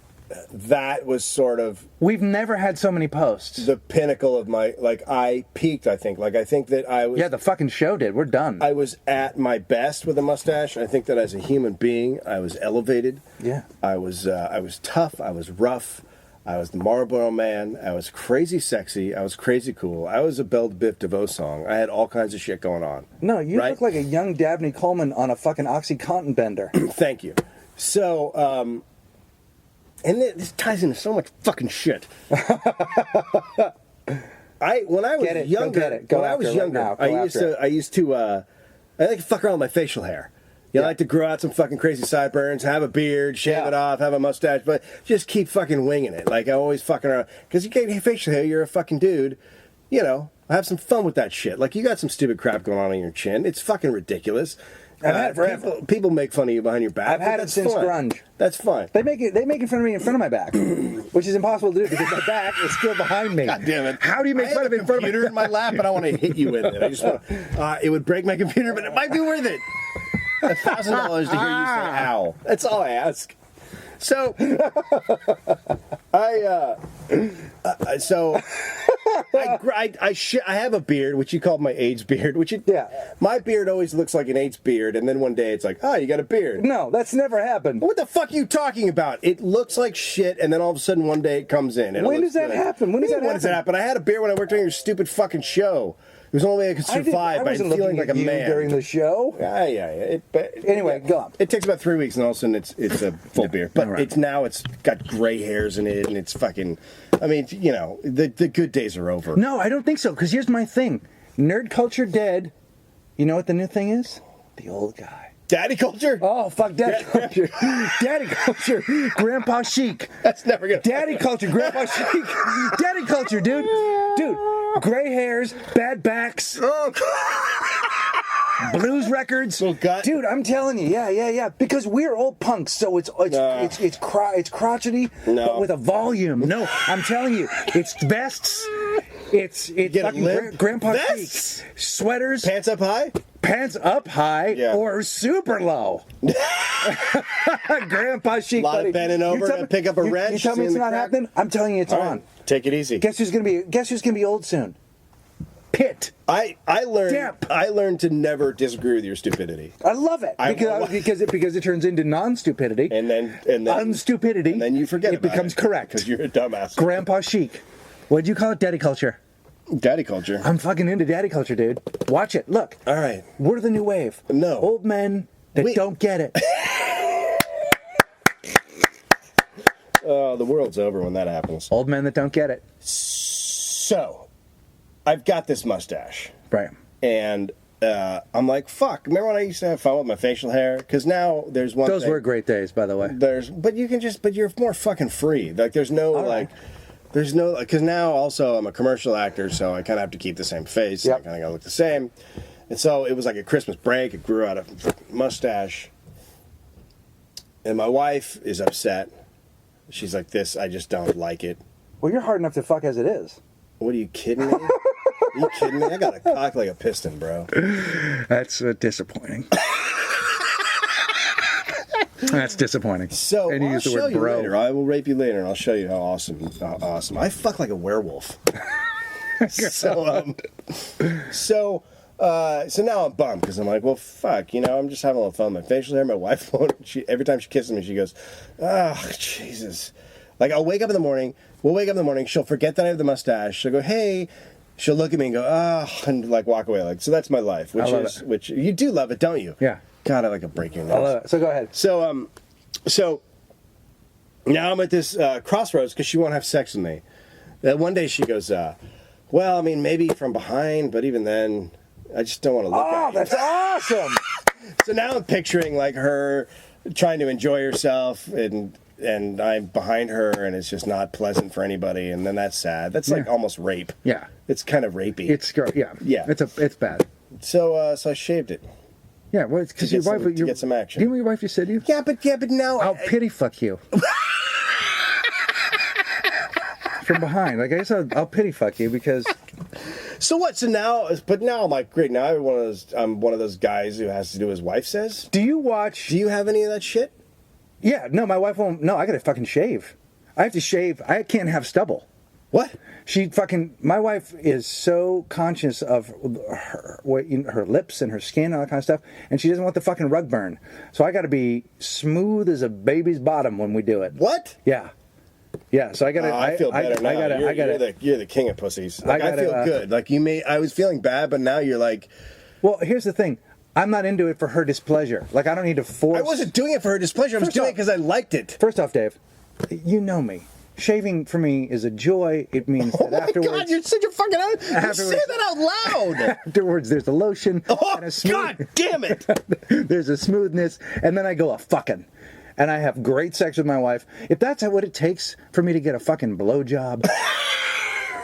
that was sort of We've never had so many posts. the pinnacle of my, like, I peaked, I think. Like, I think that I was... Yeah, the fucking show did. We're done. I was at my best with a mustache. I think that as a human being, I was elevated. Yeah. I was tough. I was rough. I was the Marlboro Man. I was crazy sexy. I was crazy cool. I was a Belle Biv DeVoe song. I had all kinds of shit going on. No, you right? look like a young Dabney Coleman on a fucking OxyContin bender. Thank you. So, and this ties into so much fucking shit. When I was Get it. younger, Go get it. Go when I after was it right younger, now. Go I used to I like to fuck around with my facial hair. You know, I like to grow out some fucking crazy sideburns, have a beard, shave it off, have a mustache, but just keep fucking winging it. Like, I always fucking around. Because you get facial hair, you're a fucking dude. You know, have some fun with that shit. Like, you got some stupid crap going on your chin. It's fucking ridiculous. I've had it forever. People make fun of you behind your back. I've had but it since fun. grunge. That's fine. They make fun of me in front of my back, which is impossible to do because my back is still behind me. God damn it! How do you make fun of me in front of computer in my lap, and I want to hit you with it. I just want. It would break my computer, but it might be worth it. $1,000 to hear you say "ow." That's all I ask. So, I have a beard, which you called my AIDS beard. My beard always looks like an AIDS beard, and then one day it's like, oh, you got a beard. No, that's never happened. What the fuck are you talking about? It looks like shit, and then all of a sudden one day it comes in. And When it does that looks good. happen? When does that happen? I had a beard when I worked on your stupid fucking show. It was the only way I could survive I by wasn't feeling looking like at a you man. during the show. Yeah. Anyway, go on. It takes about 3 weeks, and all of a sudden it's a full beard. But All right. it's got gray hairs in it, and it's fucking. I mean, you know, the good days are over. No, I don't think so. Because here's my thing: nerd culture dead. You know what the new thing is? The old guy. Daddy culture? Oh, fuck daddy culture. Daddy culture. Grandpa chic. That's never gonna. Daddy culture. Grandpa chic. Daddy culture, dude. Dude, gray hairs, bad backs, blues records. Oh, God. Dude, I'm telling you, yeah. Because we're old punks, so it's crotchety, No. but with a volume. No, I'm telling you, it's vests. It's Get a fucking limp? grandpa Vests? chic. Sweaters, Pants up high? pants up high Yeah. or super low. Grandpa chic, Lot of buddy. bending You over tell to me- pick up a you wrench, tell me seeing it's the not crack? happening? I'm telling you, it's All on. right, take it easy. Guess who's gonna be old soon? Pitt. I Damp. learned to never disagree with your stupidity. I love it because it turns into non-stupidity And then unstupidity, and then you forget it about becomes correct. because you're a dumbass. Grandpa chic. What'd you call it? Daddy culture. Daddy culture. I'm fucking into daddy culture, dude. Watch it. Look. All right. We're the new wave. No. Old men that Wait. don't get it. The world's over when that happens. Old men that don't get it. So, I've got this mustache, Right. and I'm like, fuck. Remember when I used to have fun with my facial hair? Because now there's one. Those thing. were great days, by the way. But you're more fucking free. Like there's no All right. because now also I'm a commercial actor, so I kind of have to keep the same face. Yep. I kind of gotta look the same. And so it was like a Christmas break. It grew out a mustache, and my wife is upset. She's like, "This, I just don't like it." Well, you're hard enough to fuck as it is. What are you kidding me? Are you kidding me? I got a cock like a piston, bro. That's disappointing. That's disappointing. So and you I'll use the show word you bro. later. I will rape you later, and I'll show you how awesome. I fuck like a werewolf. So now I'm bummed because I'm like, well, fuck, I'm just having a little fun with my facial hair. My wife won't. Every time she kisses me, she goes, "Oh, Jesus." Like I'll wake up in the morning. We'll wake up in the morning. She'll forget that I have the mustache. She'll go, "Hey." She'll look at me and go, "Ah," and like walk away. Like so. That's my life. Which you do love it, don't you? Yeah. God, I like to break your nose. I love it. So go ahead. So now I'm at this crossroads because she won't have sex with me. One day she goes, well, I mean, maybe from behind, but even then, I just don't want to look at Oh, you. that's awesome. So now I'm picturing like her trying to enjoy herself and I'm behind her and it's just not pleasant for anybody. And then that's sad. That's like Yeah. almost rape. Yeah. It's kind of rapey. Yeah. Yeah. It's bad. So I shaved it. Yeah, well, it's because your wife. to get some action. Do you know what your wife just said to you? Yeah, but now I'll pity fuck you. From behind. Like, I guess I'll pity fuck you because. So what? So now I'm like, great. Now I'm one of those guys who has to do as wife says. Do you watch. Do you have any of that shit? Yeah, no, my wife won't. No, I gotta fucking shave. I have to shave. I can't have stubble. What? My wife is so conscious of her lips and her skin and all that kind of stuff, and she doesn't want the fucking rug burn. So I got to be smooth as a baby's bottom when we do it. What? Yeah. So I got to. I feel better now. You're the king of pussies. Like, I feel good. Like I was feeling bad, but now you're like. Well, here's the thing. I'm not into it for her displeasure. Like, I don't need to force. I wasn't doing it for her displeasure. I was doing it because I liked it. First off, Dave, you know me. Shaving for me is a joy. It means that afterwards. Oh my God, you're such a fucking. You say that out loud. Afterwards, there's a lotion. Oh and a smooth, God, damn it! There's a smoothness, and then I go a fucking, and I have great sex with my wife. If that's what it takes for me to get a fucking blowjob,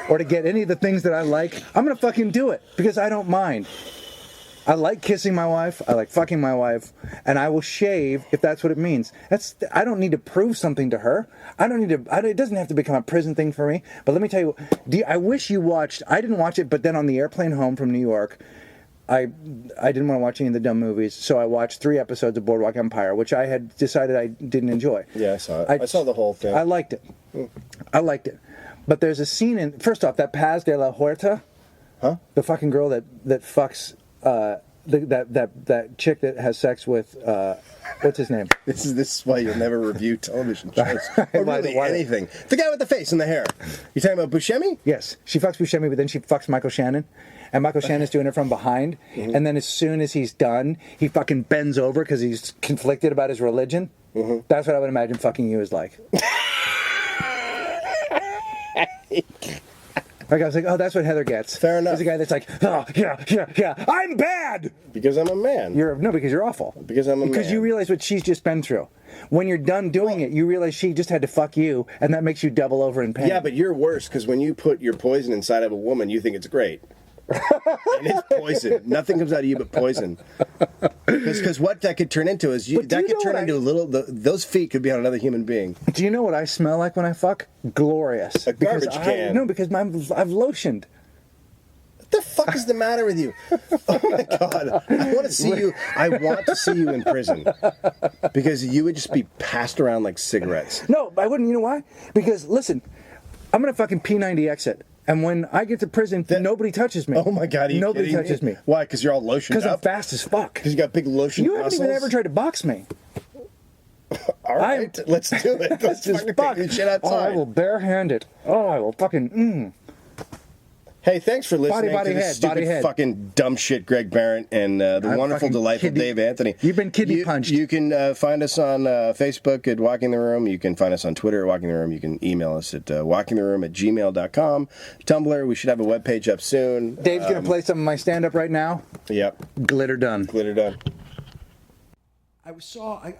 or to get any of the things that I like, I'm gonna fucking do it because I don't mind. I like kissing my wife. I like fucking my wife, and I will shave if that's what it means. I don't need to prove something to her. I don't need to. It doesn't have to become a prison thing for me. But let me tell you, I wish you watched. I didn't watch it, but then on the airplane home from New York, I didn't want to watch any of the dumb movies, so I watched 3 episodes of Boardwalk Empire, which I had decided I didn't enjoy. Yeah, I saw it. I saw the whole thing. I liked it. But there's a scene in. First off, that Paz de la Huerta, the fucking girl that fucks. That chick that has sex with what's his name? This is why you'll never review television shows or really Why- anything. The guy with the face and the hair. You talking about Buscemi? Yes, she fucks Buscemi, but then she fucks Michael Shannon, and Michael Shannon's doing it from behind, and then as soon as he's done, he fucking bends over because he's conflicted about his religion. That's what I would imagine fucking you is like. Like I was like, oh, that's what Heather gets. Fair enough. There's a guy that's like, oh, yeah, I'm bad. Because I'm a man. Because you're awful. Because I'm a Because man. you realize what she's just been through. When you're done doing it, you realize she just had to fuck you, and that makes you double over in pain. Yeah, but you're worse because when you put your poison inside of a woman, you think it's great. And it's poison. Nothing comes out of you but poison. Because what that could turn into is those feet could be on another human being. Do you know what I smell like when I fuck? Glorious. A garbage can. No, because I've lotioned. What the fuck is the matter with you? Oh my god! I want to see you. I want to see you in prison because you would just be passed around like cigarettes. No, I wouldn't. You know why? Because listen, I'm gonna fucking P90X it, and when I get to prison, nobody touches me. Oh my god! Nobody touches me. Why? Because you're all lotioned up. Because I'm fast as fuck. Because you got big lotion. You haven't muscles? even ever tried to box me. All right, let's do it. Let's just fucking fuck. take this shit Oh, outside. I will barehand it. Oh, I will fucking. Hey, thanks for listening Body to this head, stupid body head. fucking dumb shit, Greg Barrett, and the I'm wonderful, fucking delightful Dave Anthony. You've been kidney punched. You can find us on Facebook at Walking the Room. You can find us on Twitter at Walking the Room. You can email us at walkingtheroom@gmail.com. Tumblr, we should have a webpage up soon. Dave's gonna play some of my stand-up right now. Yep. Glitter done. Glitter done. I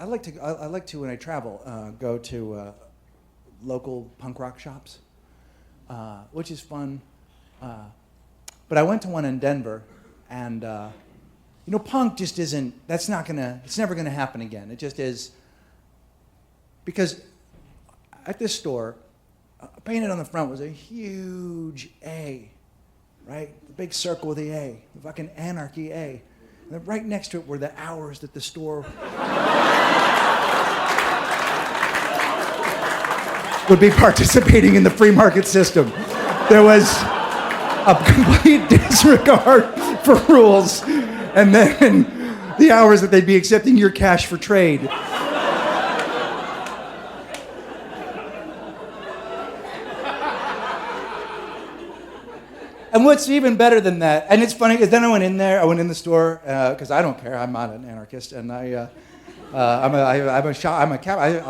like to when I travel go to local punk rock shops, which is fun. But I went to one in Denver, and punk just isn't. It's never gonna happen again. It just is. Because at this store, painted on the front was a huge A, right? The big circle with the A, the fucking Anarchy A. And then right next to it were the hours that the store would be participating in the free market system. There was a complete disregard for rules, and then the hours that they'd be accepting your cash for trade. And what's even better than that, and it's funny, because then I went in the store, because I don't care, I'm not an anarchist, and I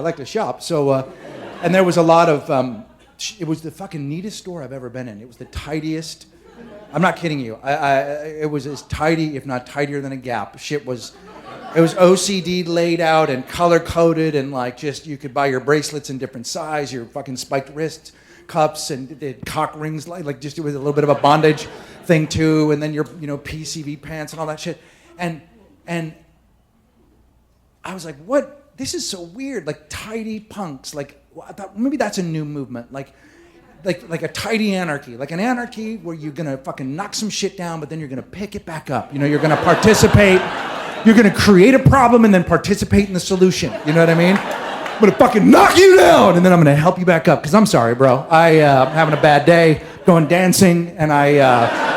like to shop, so, and there was a lot of, it was the fucking neatest store I've ever been in. It was the tidiest, I'm not kidding you, it was as tidy, if not tidier than a Gap. It was OCD laid out and color-coded, and like just, you could buy your bracelets in different size, your fucking spiked wrist cups, and they had cock rings, like just it was a little bit of a bondage thing too, and then your PCV pants and all that shit, and I was like, what? This is so weird. Like tidy punks. Like I thought maybe that's a new movement. Like a tidy anarchy. Like an anarchy where you're gonna fucking knock some shit down, but then you're gonna pick it back up. You're gonna participate. You're gonna create a problem and then participate in the solution. You know what I mean? I'm gonna fucking knock you down, and then I'm gonna help you back up. Because I'm sorry, bro. I'm having a bad day, going dancing, and I